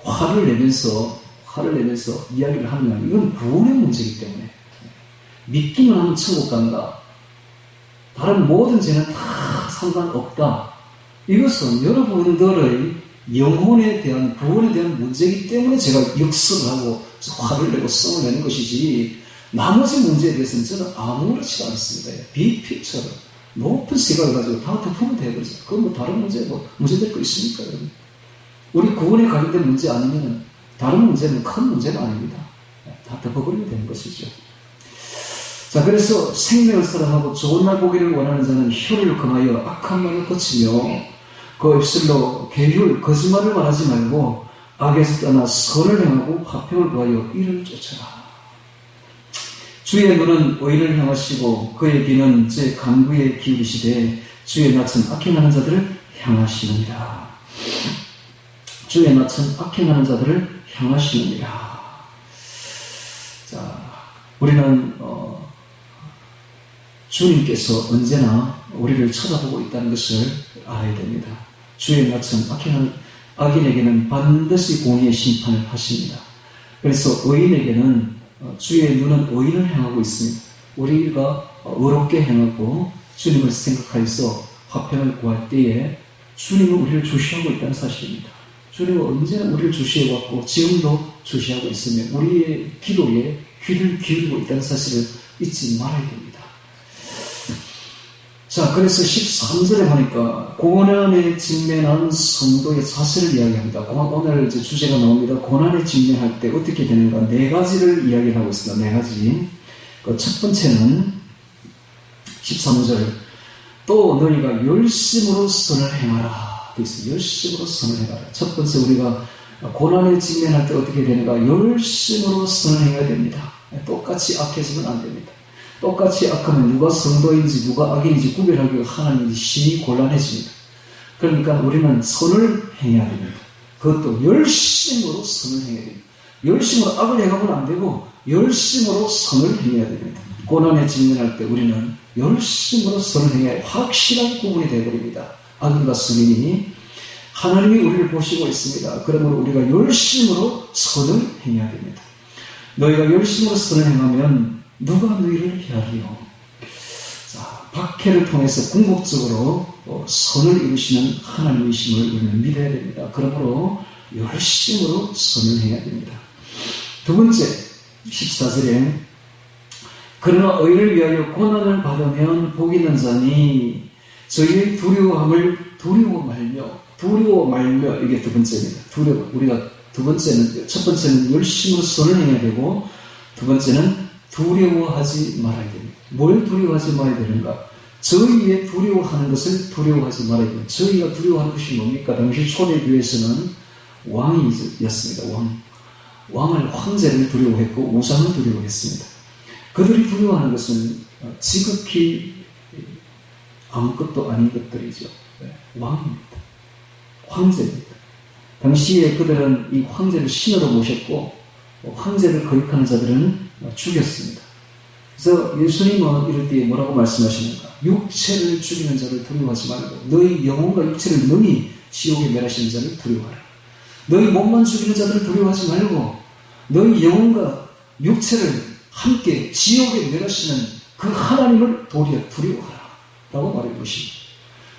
화를 내면서 이야기를 하느냐, 이건 구원의 문제이기 때문에 믿기만 하면 천국 간다. 다른 모든 죄는 다 상관없다. 이것은 여러분들의 영혼에 대한 구원에 대한 문제이기 때문에 제가 역설을 하고 화를 내고 성을 내는 것이지 나머지 문제에 대해서는 저는 아무렇지가 않습니다. 빅픽처를 높은 시각을 가지고 다 덮으면 되거든요. 그건 뭐 다른 문제될 거 있습니까, 여러분? 우리 구원에 관련된 문제 아니면 다른 문제는 큰 문제가 아닙니다. 다 덮어버리면 되는 것이죠. 자, 그래서 생명을 사랑하고 좋은 날 보기를 원하는 자는 혀를 금하여 악한 말을 거치며 그 입술로 계율, 거짓말을 말하지 말고 악에서 떠나 선을 행하고 화평을 구하여 이를 쫓아라. 주의 눈은 의인을 향하시고 그의 귀는 제 간구에 기울이시되 주의 낯은 악행하는 자들을 향하시느니라. 주의 낯은 악행하는 자들을 향하시느니라. 자, 우리는 주님께서 언제나 우리를 쳐다보고 있다는 것을 알아야 됩니다. 주의 낯은 악행하는 악인에게는 반드시 공의의 심판을 하십니다. 그래서 의인에게는 주의 눈은 의인을 향하고 있습니다. 우리가 의롭게 행하고 주님을 생각하여서 화평을 구할 때에 주님은 우리를 주시하고 있다는 사실입니다. 주님은 언제나 우리를 주시해왔고 지금도 주시하고 있으며 우리의 기도에 귀를 기울이고 있다는 사실을 잊지 말아야 됩니다. 자, 그래서 13절에 보니까 고난에 직면한 성도의 자세를 이야기합니다. 오늘 이제 주제가 나옵니다. 고난에 직면할 때 어떻게 되는가? 네 가지를 이야기를 하고 있습니다. 네 가지. 첫 번째는 13절. 또 너희가 열심으로 선을 행하라. 그래서 열심으로 선을 행하라. 첫 번째 우리가 고난에 직면할 때 어떻게 되는가? 열심으로 선을 행해야 됩니다. 똑같이 악해지면 안 됩니다. 똑같이 악하면 누가 성도인지 누가 악인인지 구별하기가 하나님이 심히 곤란해집니다. 그러니까 우리는 선을 행해야 됩니다. 그것도 열심으로 선을 행해야 됩니다. 열심으로 악을 행하면 안 되고 열심으로 선을 행해야 됩니다. 고난에 직면할 때 우리는 열심으로 선을 행해야 확실한 구분이 되어버립니다. 악인과 선인이 하나님이 우리를 보시고 있습니다. 그러므로 우리가 열심으로 선을 행해야 됩니다. 너희가 열심으로 선을 행하면 누가 너희를 헤아리요? 자, 박해를 통해서 궁극적으로 선을 이루시는 하나님이심을 우리는 믿어야 됩니다. 그러므로 열심으로 선을 해야 됩니다. 두 번째, 14절에 그러나 의를 위하여 고난을 받으면 복 있는 자니 저희의 두려움을 두려워 말며 이게 두 번째입니다. 우리가 첫 번째는 열심으로 선을 해야 되고 두 번째는 두려워하지 말아야 됩니다. 뭘 두려워하지 말아야 되는가? 저희의 두려워하는 것을 두려워하지 말아야 됩니다. 저희가 두려워하는 것이 뭡니까? 당시 초대교회에서는 왕이었습니다. 왕을 황제를 두려워했고 우상을 두려워했습니다. 그들이 두려워하는 것은 지극히 아무것도 아닌 것들이죠. 왕입니다. 황제입니다. 당시에 그들은 이 황제를 신으로 모셨고 황제를 거역하는 자들은 죽였습니다. 그래서 예수님은 이럴 때 뭐라고 말씀하시는가? 육체를 죽이는 자를 두려워하지 말고 너희 영혼과 육체를 능히 지옥에 멸하시는 자를 두려워하라. 너희 몸만 죽이는 자들을 두려워하지 말고 너희 영혼과 육체를 함께 지옥에 멸하시는 그 하나님을 도리어 두려워하라 라고 말해 보십니다.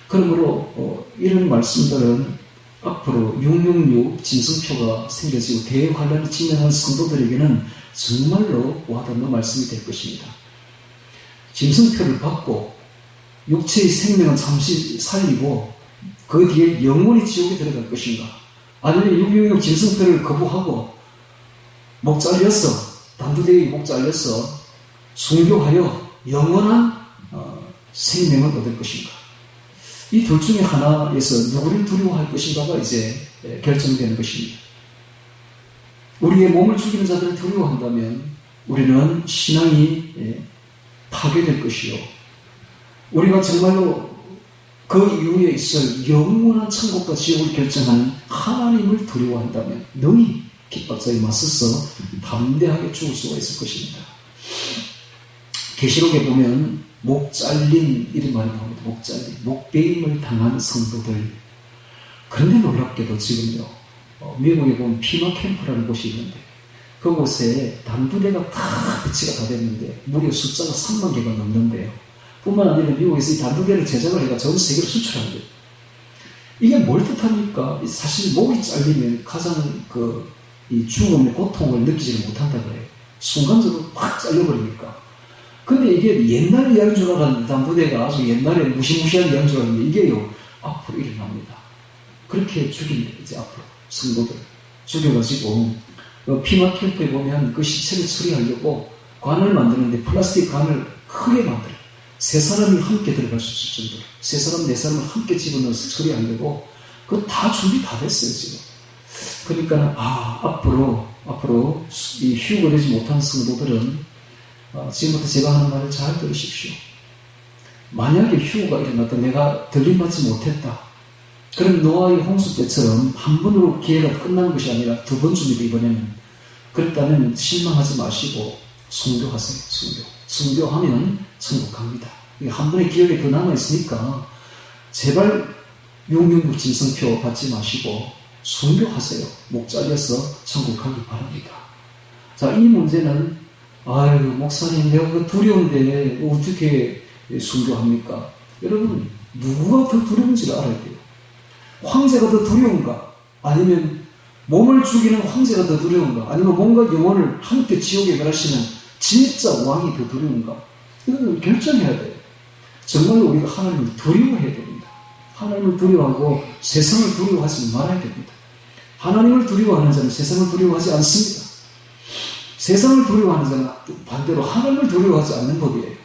그러므로 이런 말씀들은 앞으로 666 짐승표가 생겨지고 대환란이 직면한 성도들에게는 정말로 와닿는 말씀이 될 것입니다. 짐승표를 받고 육체의 생명은 잠시 살리고 그 뒤에 영원히 지옥에 들어갈 것인가? 아니면 666 짐승표를 거부하고 목 잘려서 단두대에 목 잘려서 순교하여 영원한 생명을 얻을 것인가? 이 둘 중에 하나에서 누구를 두려워할 것인가가 이제 결정되는 것입니다. 우리의 몸을 죽이는 자들을 두려워한다면 우리는 신앙이 파괴될 것이요. 우리가 정말로 그 이후에 있을 영원한 천국과 지옥을 결정하는 하나님을 두려워한다면 능히 깃박자에 맞서서 담대하게 죽을 수가 있을 것입니다. 계시록에 보면 목 잘린 이런 말이 나옵니다. 목 잘린, 목베임을 당한 성도들. 그런데 놀랍게도 지금요, 미국에 보면 피마 캠프라는 곳이 있는데 그곳에 단두대가 다 배치가 다 됐는데 무려 숫자가 3만 개가 넘는데요. 뿐만 아니라 미국에서 이 단두대를 제작을 해가 전 세계로 수출한대요. 이게 뭘 뜻합니까? 사실 목이 잘리면 가장 이 죽음의 고통을 느끼지를 못한다 그래요. 순간적으로 확 잘려버리니까. 근데 이게 옛날 이야기인 줄 알았는데, 단부대가 아주 옛날에 무시무시한 이야기인 줄 알았는데, 이게요, 앞으로 일어납니다. 그렇게 죽입니다, 이제 앞으로. 성도들. 죽여가지고, 피마 캠프에 보면 그 시체를 처리하려고 관을 만드는데 플라스틱 관을 크게 만들어요. 세 사람이 함께 들어갈 수 있을 정도로. 세 사람, 네 사람을 함께 집어넣어서 처리하려고, 그거 다 준비 다 됐어요, 지금. 그러니까, 앞으로 이 휴거되지 못한 성도들은 지금부터 제가 하는 말을 잘 들으십시오. 만약에 휴거가 일어났다, 내가 들림받지 못했다. 그럼 노아의 홍수 때처럼 한 번으로 기회가 끝나는 것이 아니라 두 번 줍니다, 이번에는. 그렇다면 실망하지 마시고 순교하세요, 순교하면 천국 갑니다. 한 번의 기회가 더 남아있으니까 제발 용병국진성표 받지 마시고 순교하세요. 목 잘려서 천국 가기 바랍니다. 자, 이 문제는 아유 목사님 내가 그 두려운데 어떻게 순교합니까? 여러분 누구가 더 두려운지를 알아야 돼요. 황제가 더 두려운가? 아니면 몸을 죽이는 황제가 더 두려운가? 아니면 몸과 영혼을 함께 지옥에 가시는 진짜 왕이 더 두려운가? 이걸 결정해야 돼요. 정말 우리가 하나님을 두려워해야 됩니다. 하나님을 두려워하고 세상을 두려워하지 말아야 됩니다. 하나님을 두려워하는 자는 세상을 두려워하지 않습니다. 세상을 두려워하는 자는 반대로 하나님을 두려워하지 않는 법이에요.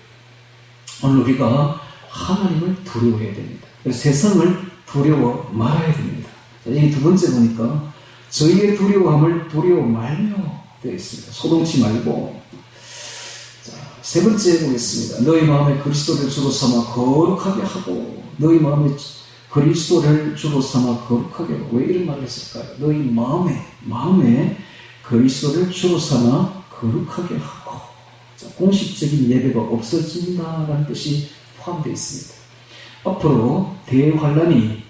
오늘 우리가 하나님을 두려워해야 됩니다. 세상을 두려워 말아야 됩니다. 이 두 번째 보니까 저희의 두려워함을 두려워 말며 되어 있습니다. 소동치 말고. 자, 세 번째 보겠습니다. 너희 마음에 그리스도를 주로 삼아 거룩하게 하고 너희 마음에 그리스도를 주로 삼아 거룩하게 하고. 왜 이런 말을 했을까요? 너희 마음에 그리스도를 주로 삼아 거룩하게 하고. 자, 공식적인 예배가 없어진다라는 뜻이 포함되어 있습니다. 앞으로 대환란이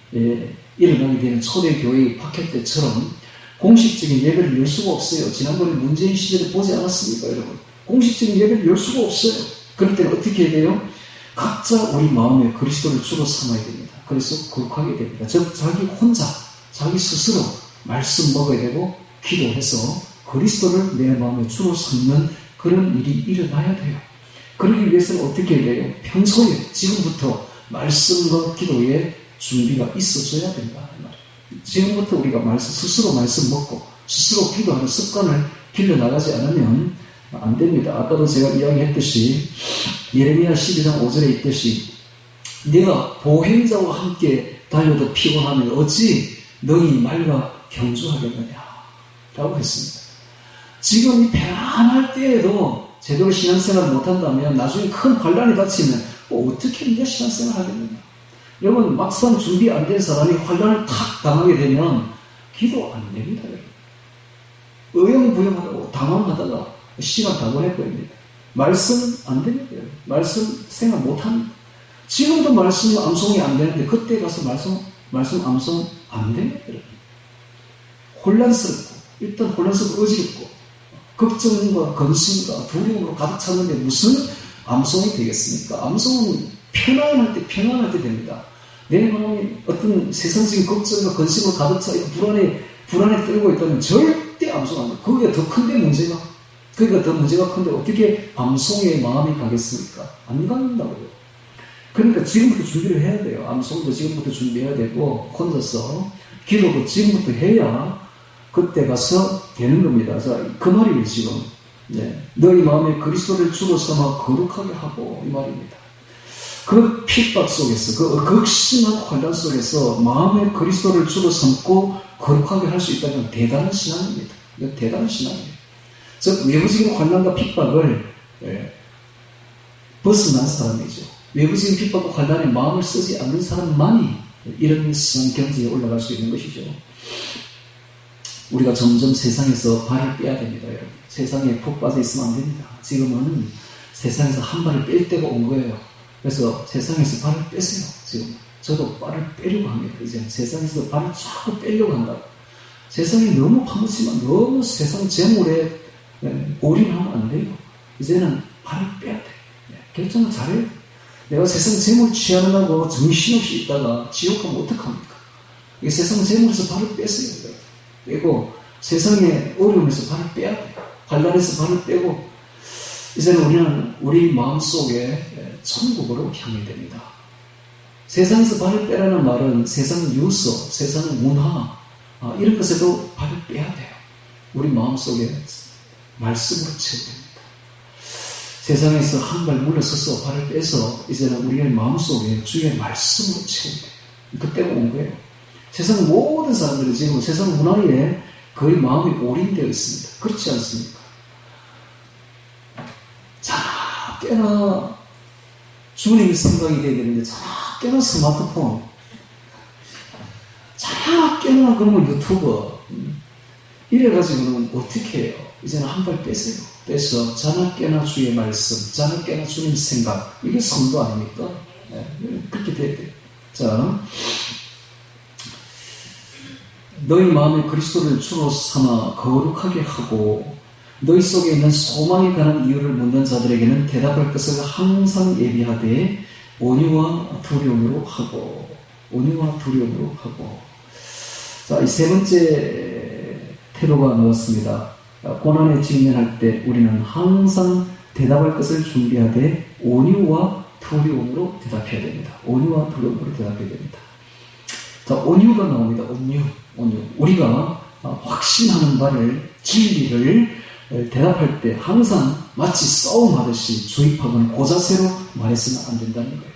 일어나게 되는 초대교회의 박해 때처럼 공식적인 예배를 열 수가 없어요. 지난번에 문재인 시절에 보지 않았습니까, 여러분? 공식적인 예배를 열 수가 없어요. 그럴 때는 어떻게 해야 돼요? 각자 우리 마음에 그리스도를 주로 삼아야 됩니다. 그래서 거룩하게 됩니다. 즉 자기 혼자, 자기 스스로 말씀 먹어야 되고 기도해서 그리스도를 내 마음에 주로 삼는 그런 일이 일어나야 돼요. 그러기 위해서는 어떻게 해야 돼요? 평소에 지금부터 말씀과 기도에 준비가 있어줘야 된다. 지금부터 우리가 스스로 말씀 먹고 스스로 기도하는 습관을 길러나가지 않으면 안 됩니다. 아까도 제가 이야기했듯이 예레미야 12장 5절에 있듯이 네가 보행자와 함께 달려도 피곤하면 어찌 너희 말과 경주하겠느냐 라고 했습니다. 지금 이 편안할 때에도 제대로 신앙생활을 못한다면 나중에 큰 환란이 닥치면 어떻게 네가 신앙생활을 하겠느냐. 여러분 막상 준비 안 된 사람이 환란을 탁 당하게 되면 기도 안 됩니다. 의형부형하다고 당황하다가 시간 다 보내버립니다. 말씀 안 됩니다. 말씀 생각 못합니다. 지금도 말씀 암송이 안 되는데 그때 가서 말씀 암송 안 됩니다. 혼란스럽고 일단 혼란스럽고 어지럽고 걱정과 근심과 두려움으로 가득 찼는데 무슨 암송이 되겠습니까? 암송은 편안할 때 됩니다. 내 마음이 어떤 세상적인 걱정과 근심으로 가득 차 있고 불안에 떨고 있다면 절대 암송 안 돼요. 거기가 더 큰데 문제가 큰데 어떻게 암송에 마음이 가겠습니까? 안 간다고요. 그러니까 지금부터 준비를 해야 돼요. 암송도 지금부터 준비해야 되고 혼자서 기도도 지금부터 해야 그때 가서 되는 겁니다. 자, 그 말이에요 지금. 네. 너희 마음에 그리스도를 주로 삼아 거룩하게 하고 이 말입니다. 그 핍박 속에서 그 극심한 환란 속에서 마음에 그리스도를 주로 삼고 거룩하게 할 수 있다면 대단한 신앙입니다. 이건 대단한 신앙이에요. 즉 외부적인 환란과 핍박을 벗어난 사람이죠. 외부적인 핍박과 환란에 마음을 쓰지 않는 사람만이 이런 신앙 경지에 올라갈 수 있는 것이죠. 우리가 점점 세상에서 발을 빼야 됩니다. 여러분. 세상에 푹 빠져 있으면 안 됩니다. 지금은 세상에서 한 발을 뺄 때가 온 거예요. 그래서 세상에서 발을 빼세요. 지금 저도 발을 빼려고 합니다. 이제 세상에서 발을 자꾸 빼려고 한다고. 세상이 너무 파묻지만 너무 세상 재물에 올인하면 안 돼요. 이제는 발을 빼야 돼. 결정을 잘해요. 내가 세상 재물 취하느라고 정신없이 있다가 지옥 가면 어떡합니까? 세상 재물에서 발을 빼세요. 빼고 세상의 어려움에서 발을 빼야 돼요. 환란에서 발을 빼고 이제는 우리는 우리 마음속에 천국으로 향해야 됩니다. 세상에서 발을 빼라는 말은 세상 유서, 세상 문화 이런 것에도 발을 빼야 돼요. 우리 마음속에 말씀으로 채워야 됩니다. 세상에서 한 발 물러서서 발을 빼서 이제는 우리의 마음속에 주의 말씀으로 채워야 돼요. 그때가 온 거예요. 세상 모든 사람들이 지금 세상 문화에 거의 마음이 올인되어 있습니다. 그렇지 않습니까? 자, 깨나 주님 생각이 돼야 되는데 자나 깨나 스마트폰, 자나 깨나 그러면 유튜버, 이래가지고는 어떻게 해요? 이제는 한 발 빼세요. 빼서 자나 깨나 주의 말씀, 자나 깨나 주님 생각, 이게 성도 아닙니까? 네, 그렇게 돼야 돼요. 자, 너희 마음에 그리스도를 주로 삼아 거룩하게 하고 너희 속에 있는 소망에 관한 이유를 묻는 자들에게는 대답할 것을 항상 예비하되 온유와 두려움으로 하고, 온유와 두려움으로 하고. 자, 이 세 번째 태도가 나왔습니다. 고난에 직면할 때 우리는 항상 대답할 것을 준비하되 온유와 두려움으로 대답해야 됩니다. 온유와 두려움으로 대답해야 됩니다. 자, 온유가 나옵니다. 온유. 우리가 확신하는 바를, 진리를 대답할 때 항상 마치 싸움하듯이 주입하거나 고자세로 말했으면 안 된다는 거예요.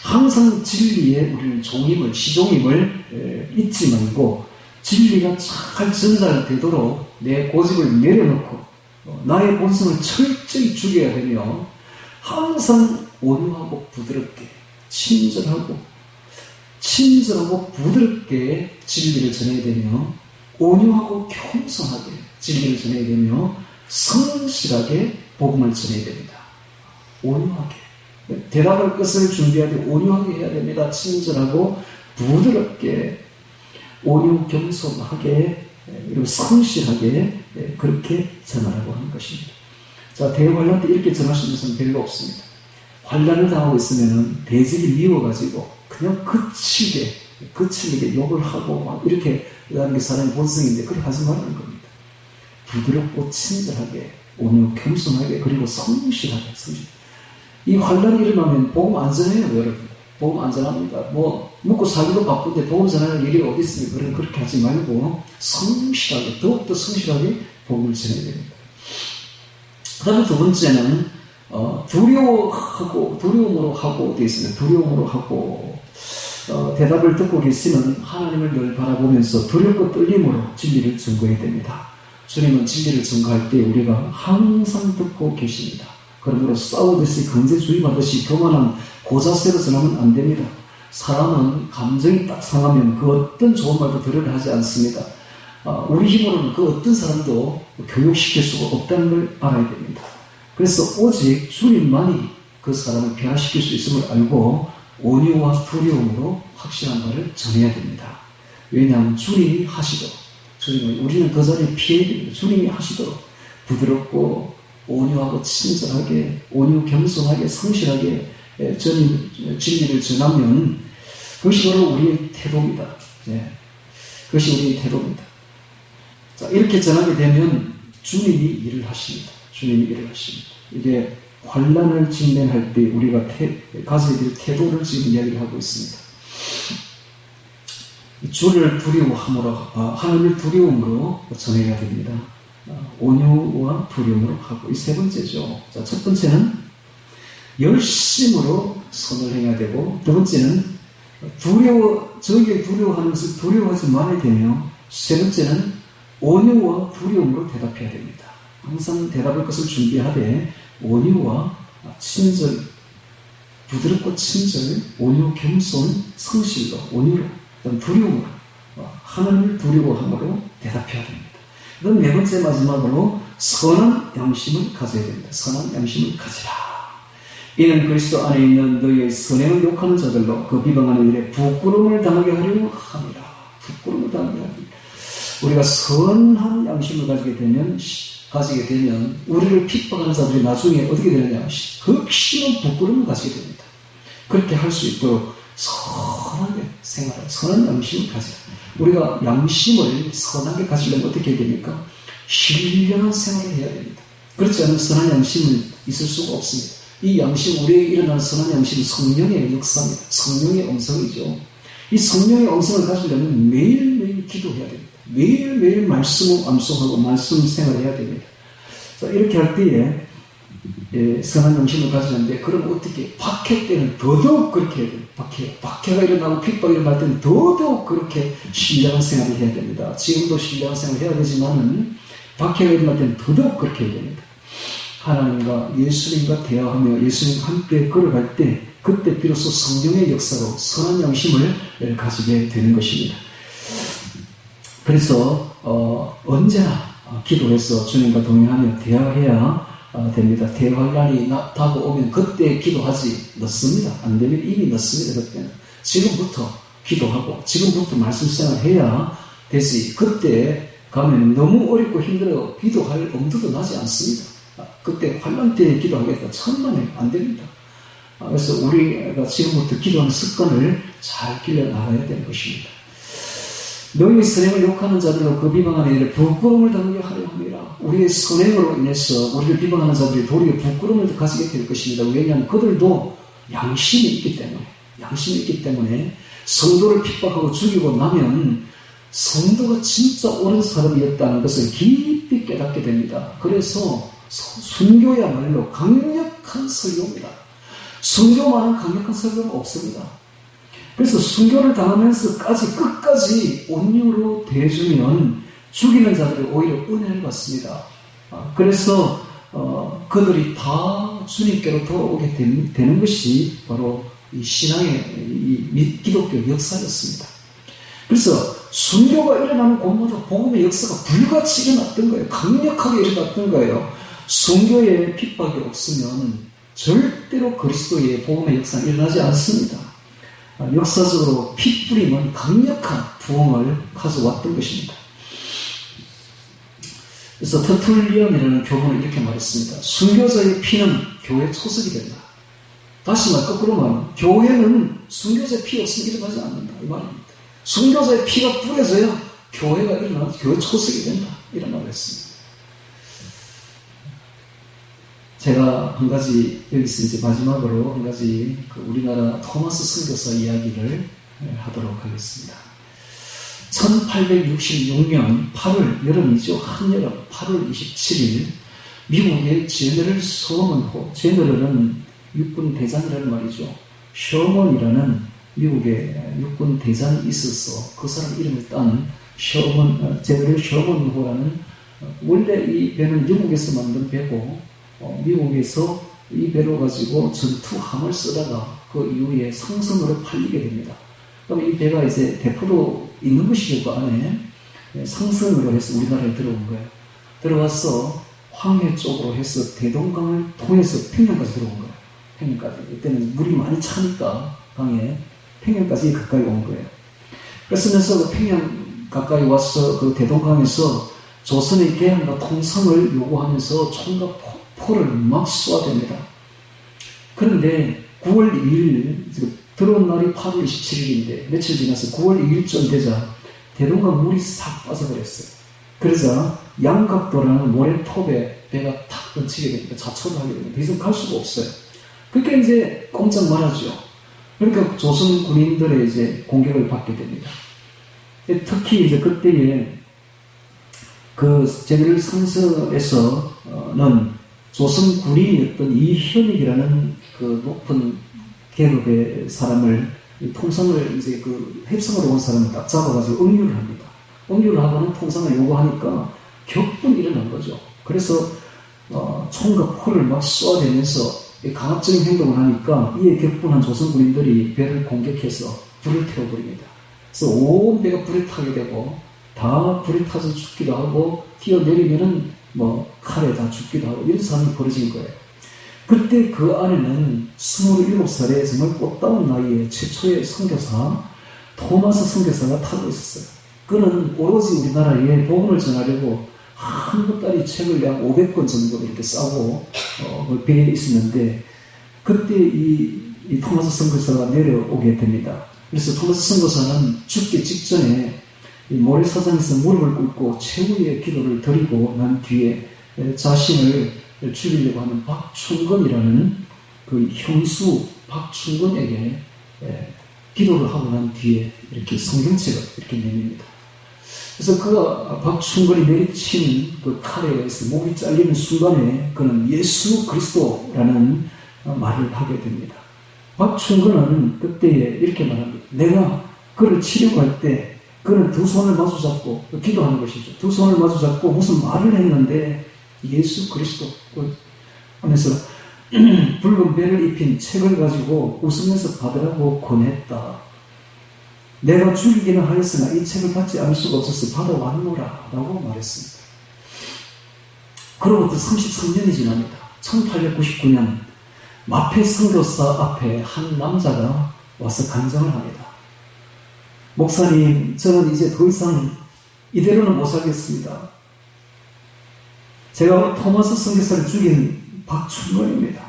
항상 진리에 우리는 종입을, 시종입을 잊지 말고 진리가 잘 전달되도록 내 고집을 내려놓고 나의 본성을 철저히 죽여야 되며 항상 온유하고 부드럽게, 친절하고 부드럽게 진리를 전해야 되며 온유하고 겸손하게 진리를 전해야 되며 성실하게 복음을 전해야 됩니다. 온유하게. 대답할 것을 준비하되 온유하게 해야 됩니다. 친절하고 부드럽게, 온유 겸손하게, 그리고 성실하게 그렇게 전하라고 하는 것입니다. 자, 대환란 때 이렇게 전하시는 것은 별로 없습니다. 환란을 당하고 있으면 대적이 미워가지고 그냥 거칠게 욕을 하고 막 이렇게 하는 게 사람의 본성인데 그렇게 하지 말라는 겁니다. 부드럽고 친절하게, 온유 겸손하게, 그리고 성실하게. 이 환란이 일어나면 복음 안 전해요, 여러분. 복음 안 전합니다. 먹고 살기도 바쁜데 복음 전하는 일이 어디 있습니까? 그렇게 하지 말고 성실하게, 더욱더 성실하게 복음을 전해야 됩니다. 그 다음에 두 번째는 두려움으로 하고 되어 있습니다. 두려움으로 하고 대답을 듣고 계시는 하나님을 늘 바라보면서 두렵고 떨림으로 진리를 증거해야 됩니다. 주님은 진리를 증거할 때 우리가 항상 듣고 계십니다. 그러므로 싸우듯이 강제주의하듯이 교만한 고자세로 전하면 안 됩니다. 사람은 감정이 딱 상하면 그 어떤 좋은 말도 들으려 하지 않습니다. 우리 힘으로는 그 어떤 사람도 교육시킬 수가 없다는 걸 알아야 됩니다. 그래서 오직 주님만이 그 사람을 변화시킬 수 있음을 알고 온유와 두려움으로 확실한 말을 전해야 됩니다. 왜냐하면 주님이 하시도록, 우리는 그 자리에 피해야 됩니다. 주님이 하시도록 부드럽고 온유하고 친절하게, 온유 겸손하게, 성실하게 진리를 전하면 그것이 바로 우리의 태도입니다. 그것이 우리의 태도입니다. 자, 이렇게 전하게 되면 주님이 일을 하십니다. 이게 환란을 직면할 때 우리가 가져야 될 태도를 지금 이야기를 하고 있습니다. 주를 두려워함으로, 하나님을 두려움으로 전해야 됩니다. 온유와 두려움으로 하고, 이 세 번째죠. 자, 첫 번째는 열심으로 선을 해야 되고, 두 번째는 저에게 두려워하는 것을 두려워하지 말아야 되며, 세 번째는 온유와 두려움으로 대답해야 됩니다. 항상 대답할 것을 준비하되 온유와 친절, 부드럽고 친절, 온유, 겸손, 성실로, 온유로, 두려움으로, 하나님을 두려워함으로 대답해야 됩니다. 그럼 네 번째 마지막으로 선한 양심을 가져야 됩니다. 선한 양심을 가지라. 이는 그리스도 안에 있는 너희의 선행을 욕하는 자들로 그 비방하는 일에 부끄러움을 당하게 하려고 합니다. 부끄러움을 당하게 합니다. 우리가 선한 양심을 가지게 되면 우리를 핍박하는 자들이 나중에 어떻게 되느냐, 극심한 부끄러움을 가지게 됩니다. 그렇게 할 수 있도록 선하게 생활하고 선한 양심을 가지라. 우리가 양심을 선하게 가지려면 어떻게 해야 됩니까? 신령한 생활을 해야 됩니다. 그렇지 않으면 선한 양심은 있을 수가 없습니다. 이 양심, 우리에게 일어나는 선한 양심은 성령의 역사입니다. 성령의 음성이죠. 이 성령의 음성을 가지려면 매일매일 기도해야 됩니다. 매일매일 말씀을 암송하고 말씀 생활해야 됩니다. 자, 이렇게 할 때에 선한 양심을 가지는데, 그럼 어떻게? 박해 때는 더더욱 그렇게 해야 됩니다. 박해가 일어나고 핍박이 일어날 때는 더더욱 그렇게 신령한 생활을 해야 됩니다. 지금도 신령한 생활을 해야 되지만은 박해가 일어날 때는 더더욱 그렇게 해야 됩니다. 하나님과 예수님과 대화하며 예수님과 함께 걸어갈 때 그때 비로소 성령의 역사로 선한 양심을 가지게 되는 것입니다. 그래서 언제나 기도해서 주님과 동행하며 대화해야 됩니다. 대화할 날이 다가오면 그때 기도하지 늦습니다. 안 되면 이미 늦습니다. 그때는 지금부터 기도하고 지금부터 말씀 생활해야 되지. 그때 가면 너무 어렵고 힘들어 기도할 엄두도 나지 않습니다. 그때 환난 때에 기도하겠다 천만에 안 됩니다. 그래서 우리가 지금부터 기도하는 습관을 잘 길러 나가야 되는 것입니다. 너희 선행을 욕하는 자들로 그 비방하는 이를 부끄러움을 당하게 하려 함이라. 우리의 선행으로 인해서 우리를 비방하는 자들이 도리어 부끄러움을 가지게 될 것입니다. 왜냐하면 그들도 양심이 있기 때문에 성도를 핍박하고 죽이고 나면 성도가 진짜 옳은 사람이었다는 것을 깊이 깨닫게 됩니다. 그래서 순교야말로 강력한 설교입니다. 순교만한 강력한 설교는 없습니다. 그래서 순교를 당하면서까지 끝까지 온유로 대해주면 죽이는 자들이 오히려 은혜를 받습니다. 그래서 그들이 다 주님께로 돌아오게 되는 것이 바로 이 신앙의 이 기독교 역사였습니다. 그래서 순교가 일어나는 곳마다 복음의 역사가 불같이 일어났던 거예요. 강력하게 일어났던 거예요. 순교에 핍박이 없으면 절대로 그리스도의 복음의 역사는 일어나지 않습니다. 역사적으로 피 뿌림은 강력한 부흥을 가져왔던 것입니다. 그래서 터툴리언이라는 교본은 이렇게 말했습니다. 순교자의 피는 교회 초석이 된다. 다시 말 거꾸로 말하면 교회는 순교자의 피 없으면 일어나지 않는다 이 말입니다. 순교자의 피가 뿌려져야 교회가 일어나서 교회 초석이 된다 이런 말을 했습니다. 제가 한 가지 여기서 이제 마지막으로 한 가지 우리나라 토마스 선교사 이야기를 하도록 하겠습니다. 1866년 8월 여름이죠. 한여름 8월 27일 미국의 제너럴 서먼호, 제너럴은 육군 대장이라는 말이죠. 셔먼이라는 미국의 육군 대장이 있어서 그 사람 이름을 딴 제너럴 셔먼호라는 원래 이 배는 영국에서 만든 배고 미국에서 이 배로 가지고 전투함을 쓰다가 그 이후에 상선으로 팔리게 됩니다. 그럼 이 배가 이제 대포도 있는 것이죠. 그 안에 상선으로 해서 우리나라에 들어온 거예요. 들어와서 황해 쪽으로 해서 대동강을 통해서 평양까지 들어온 거예요. 평양까지. 이때는 물이 많이 차니까 강에 평양까지 가까이 온 거예요. 그러면서 그 평양 가까이 와서 그 대동강에서 조선의 개항과 통상을 요구하면서 총과 포를 막 쏘아댑니다. 그런데 9월 2일, 들어온 날이 8월 27일인데 며칠 지나서 9월 2일쯤 되자 대동강 물이 싹 빠져버렸어요. 그러자 양각도라는 모래톱에 배가 탁 던치게 됩니다. 자초를 하게 됩니다. 이제 갈 수가 없어요. 그러니까 이제 꼼짝 말하죠. 그러니까 조선 군인들의 이제 공격을 받게 됩니다. 특히 이제 그때에 그 제너럴 상서에서는 조선 군인이었던 이현익이라는 그 높은 계급의 사람을 통상을 이제 그 협상으로 온 사람을 딱 잡아가지고 응유를 합니다. 응유를 하고는 통상을 요구하니까 격분이 일어난 거죠. 그래서 총과 포를 막 쏘아대면서 강압적인 행동을 하니까 이에 격분한 조선 군인들이 배를 공격해서 불을 태워버립니다. 그래서 온 배가 불에 타게 되고 다 불에 타서 죽기도 하고 뛰어내리면은 칼에 다 죽기도 하고 이런 상황이 벌어진 거예요. 그때 그 안에는 27살의 정말 꽃다운 나이에 최초의 선교사 토마스 선교사가 타고 있었어요. 그는 오로지 우리나라에 복음을 전하려고 한 보따리 책을 약 500권 정도 이렇게 싸고 배에 있었는데 그때 이 토마스 선교사가 내려오게 됩니다. 그래서 토마스 선교사는 죽기 직전에 이 모래사장에서 무릎을 꿇고 최후의 기도를 드리고 난 뒤에 자신을 죽이려고 하는 박충건이라는 그 형수 박충건에게 기도를 하고 난 뒤에 이렇게 성경책을 이렇게 내밉니다. 그래서 그 박충건이 내리친 그 칼에 의해서 목이 잘리는 순간에 그는 예수 그리스도라는 말을 하게 됩니다. 박충건은 그때에 이렇게 말합니다. 내가 그를 치료할 때 그는 두 손을 마주잡고 기도하는 것이죠. 두 손을 마주잡고 무슨 말을 했는데 예수 그리스도 하면서 붉은 배를 입힌 책을 가지고 웃으면서 받으라고 권했다. 내가 죽이기는 하였으나 이 책을 받지 않을 수가 없어서 받아왔노라 라고 말했습니다. 그로부터 33년이 지납니다. 1899년 마페 선교사 앞에 한 남자가 와서 간증을 합니다. 목사님, 저는 이제 더 이상 이대로는 못 살겠습니다. 제가 토마스 선교사를 죽인 박충건입니다.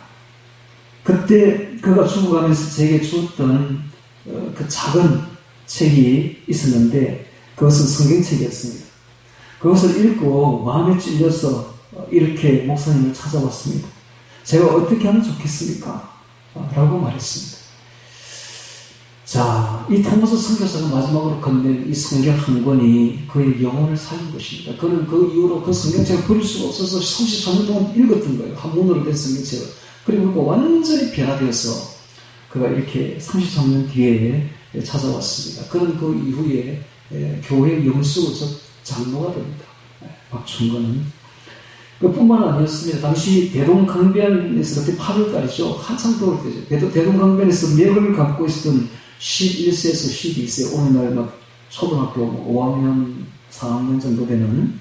그때 그가 죽어가면서 제게 주었던 그 작은 책이 있었는데 그것은 성경책이었습니다. 그것을 읽고 마음에 찔려서 이렇게 목사님을 찾아왔습니다. 제가 어떻게 하면 좋겠습니까? 라고 말했습니다. 자, 이 토마스 선교사가 마지막으로 건넨 이 성경 한 권이 그의 영혼을 살린 것입니다. 그는 그 이후로 그 성경책을 버릴 수가 없어서 33년 동안 읽었던 거예요. 한문으로 된 성경책을. 그리고 완전히 변화되어서 그가 이렇게 33년 뒤에 찾아왔습니다. 그는 그 이후에 교회 영수적 장로가 됩니다. 박충건은. 그뿐만 아니었습니다. 당시 대동강변에서 그때 8월달이죠. 한참 더울 때죠. 대동강변에서 맥을 갖고 있었던 11세에서 12세, 오늘날 막 초등학교 5학년, 4학년 정도 되는,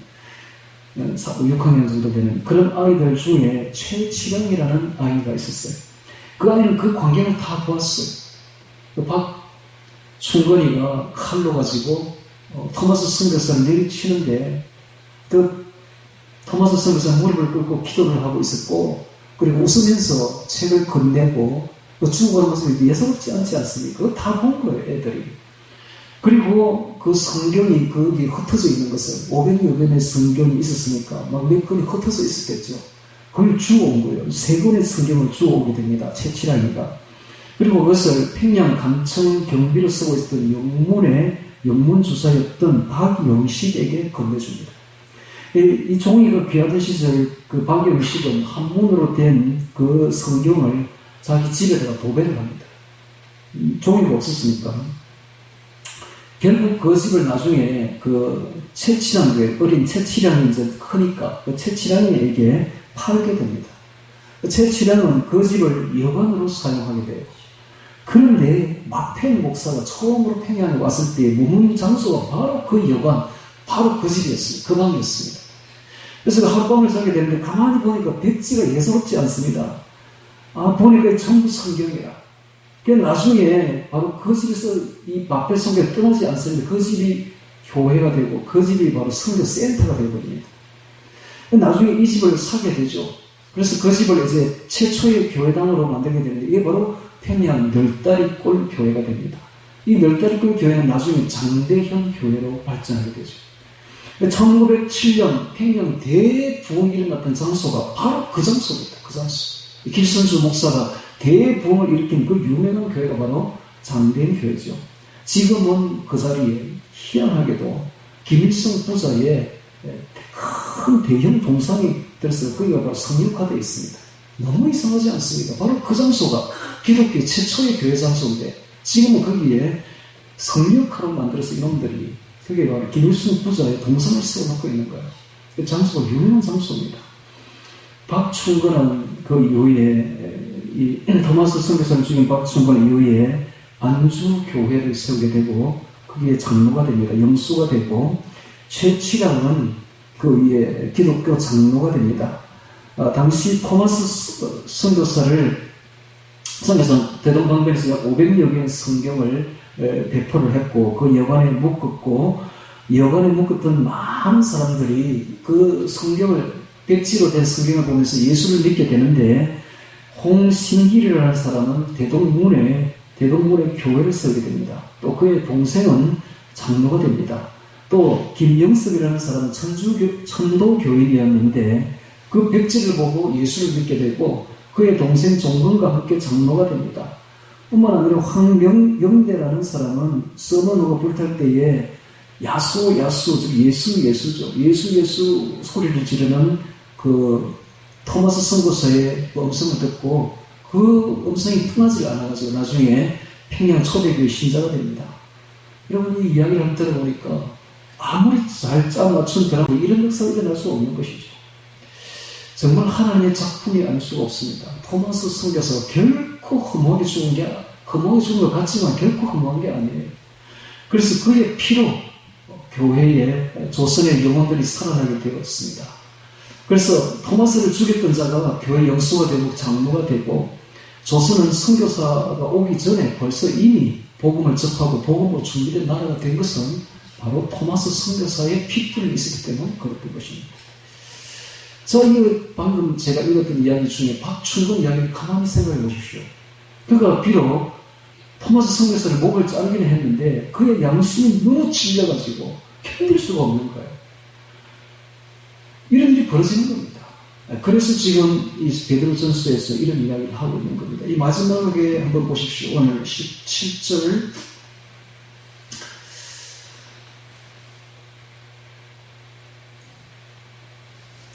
6학년 정도 되는 그런 아이들 중에 최치량이라는 아이가 있었어요. 그 아이는 그 광경을 다 보았어요. 박충건이가 칼로 가지고 토마스 선교사를 내리치는데 토마스 선교사는 무릎을 꿇고 기도를 하고 있었고, 그리고 웃으면서 책을 건네고 죽어가는 모습이 예사롭지 않지 않습니까? 그거 다 본 거예요, 애들이. 그리고 그 성경이 거기 흩어져 있는 것을 500여 권의 성경이 있었으니까 막 몇 권이 흩어져 있었겠죠. 그걸 주워온 거예요. 3권의 성경을 주워오게 됩니다. 최치량이가. 그리고 그것을 평양 감청 경비로 쓰고 있었던 영문 주사였던 박영식에게 건네줍니다. 이 종이가 귀하던 시절 그 박영식은 한문으로 된 그 성경을 자기 집에다가 도배를 합니다. 종이가 없었으니까. 결국 그 집을 나중에 그 최치량, 어린 최치량이 이제 크니까 그 최치량에게 팔게 됩니다. 그 최치량은 그 집을 여관으로 사용하게 돼요. 그런데 마펜 목사가 처음으로 평양에 왔을 때 머문 장소가 바로 그 여관, 바로 그 집이었습니다. 그 방이었습니다. 그래서 하룻밤을 자게 되는데 가만히 보니까 백지가 예사롭지 않습니다. 보니까 전부 성경이라. 나중에 바로 그 집에서 이 마페 성경이 떠나지 않습니다. 그 집이 교회가 되고 그 집이 바로 성교 센터가 되어버립니다. 나중에 이 집을 사게 되죠. 그래서 그 집을 이제 최초의 교회당으로 만들게 되는데 이게 바로 평양 널다리골 교회가 됩니다. 이 널다리골 교회는 나중에 장대현 교회로 발전하게 되죠. 1907년 평양 대부흥이 일어났던 장소가 바로 그 장소입니다. 그 장소. 길선주 목사가 대부흥을 일으킨 그 유명한 교회가 바로 장대현 교회죠. 지금은 그 자리에 희한하게도 김일성 부자의 큰 대형 동상이 들어서 거기가 바로 성육화되어 있습니다. 너무 이상하지 않습니까? 바로 그 장소가 기독교 최초의 교회 장소인데 지금은 거기에 성육화로 만들어서 이놈들이 그게 바로 김일성 부자의 동상을 세워놓고 있는 거예요. 그 장소가 유명한 장소입니다. 박충건은 그 이후에 이 토마스 선교사를 죽인 박충건 이후에 안주교회를 세우게 되고 거기에 장로가 됩니다. 영수가 되고 최치량은 그 위에 기독교 장로가 됩니다. 당시 토마스 선교사를 대동강변에서 500여 개의 성경을 배포를 했고 그 여관에 묶었고 여관에 묶었던 많은 사람들이 그 성경을 백지로 된 성경을 보면서 예수를 믿게 되는데 홍신길이라는 사람은 대동문에 교회를 세우게 됩니다. 또 그의 동생은 장로가 됩니다. 또 김영섭이라는 사람은 천도교인이었는데 그 백지를 보고 예수를 믿게 되고 그의 동생 종근과 함께 장로가 됩니다. 뿐만 아니라 황명대라는 사람은 서머너가 불탈 때에 야수, 즉 예수죠. 예수 소리를 지르는 그 토마스 선교사의 음성을 듣고 그 음성이 통하지 않아가지고 나중에 평양 초대교회 신자가 됩니다. 여러분 이 이야기를 한번 들어보니까 아무리 잘 짜 맞춘 드라마 이런 역사가 일어날 수 없는 것이죠. 정말 하나님의 작품이 아닐 수가 없습니다. 토마스 선교사가 결코 허무하게 죽은 것 같지만 결코 허무한 게 아니에요. 그래서 그의 피로 교회의 조선의 영혼들이 살아나게 되었습니다. 그래서 토마스를 죽였던 자가 교회 영수가 되고 장로가 되고, 조선은 선교사가 오기 전에 벌써 이미 복음을 접하고 복음으로 준비된 나라가 된 것은 바로 토마스 선교사의 핏불이 있었기 때문에 그렇던 것입니다. 방금 제가 읽었던 이야기 중에 박충근 이야기를 가만히 생각해 보십시오. 그가 비록 토마스 선교사를 목을 자르기는 했는데 그의 양심이 너무 질려가지고 견딜 수가 없는 거예요. 이런 일이 벌어지는 겁니다. 그래서 지금 이 베드로전서에서 이런 이야기를 하고 있는 겁니다. 이 마지막에 한번 보십시오. 오늘 17절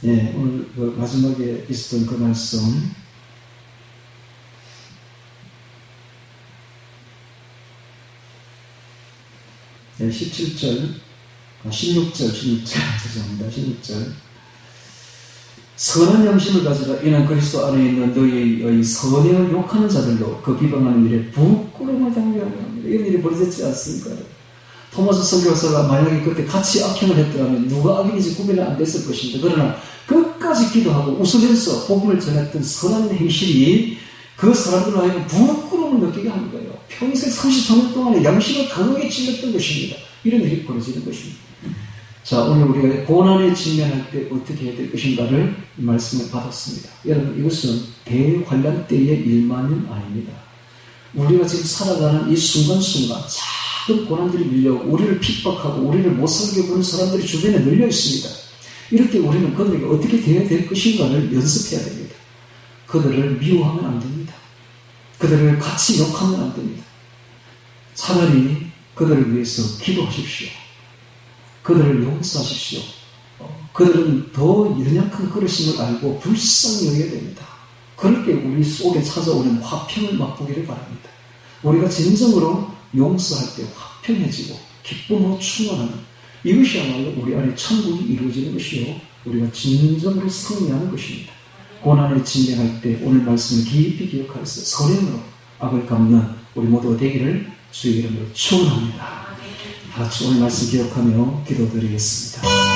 오늘 그 마지막에 있었던 그 말씀 16절 죄송합니다. 16절 선한 양심을 가지라. 이는 그리스도 안에 있는 너희의 선행을 욕하는 자들도 그 비방하는 일에 부끄러움을 당하게 합니다. 이런 일이 벌어졌지 않습니까? 토마스 선교사가 만약에 그때 같이 악행을 했더라면 누가 악인인지 구별이 안 됐을 것입니다. 그러나 끝까지 기도하고 웃으면서 복음을 전했던 선한 행실이 그 사람들로 하여금 부끄러움을 느끼게 하는 거예요. 평생 33년 동안에 양심을 강하게 찔렀던 것입니다. 이런 일이 벌어지는 것입니다. 자, 오늘 우리가 고난에 직면할 때 어떻게 해야 될 것인가를 이 말씀을 받았습니다. 여러분, 이것은 대환란 때의 일만은 아닙니다. 우리가 지금 살아가는 이 순간순간 작은 고난들이 밀려오고 우리를 핍박하고 우리를 못 살게 보는 사람들이 주변에 늘려 있습니다. 이럴 때 우리는 그들에게 어떻게 대해야 될 것인가를 연습해야 됩니다. 그들을 미워하면 안 됩니다. 그들을 같이 욕하면 안 됩니다. 차라리 그들을 위해서 기도하십시오. 그들을 용서하십시오. 그들은 더 연약한 그릇임을 알고 불쌍히 여겨야 됩니다. 그럴 때 우리 속에 찾아오는 화평을 맛보기를 바랍니다. 우리가 진정으로 용서할 때 화평해지고 기쁨으로 충만하는, 이것이야말로 우리 안에 천국이 이루어지는 것이요 우리가 진정으로 승리하는 것입니다. 고난에 직면할 때 오늘 말씀을 깊이 기억하여서 선행으로 악을 갚는 우리 모두가 되기를 주의 이름으로 축원합니다. 다 같이 오늘 말씀 기억하며 기도드리겠습니다.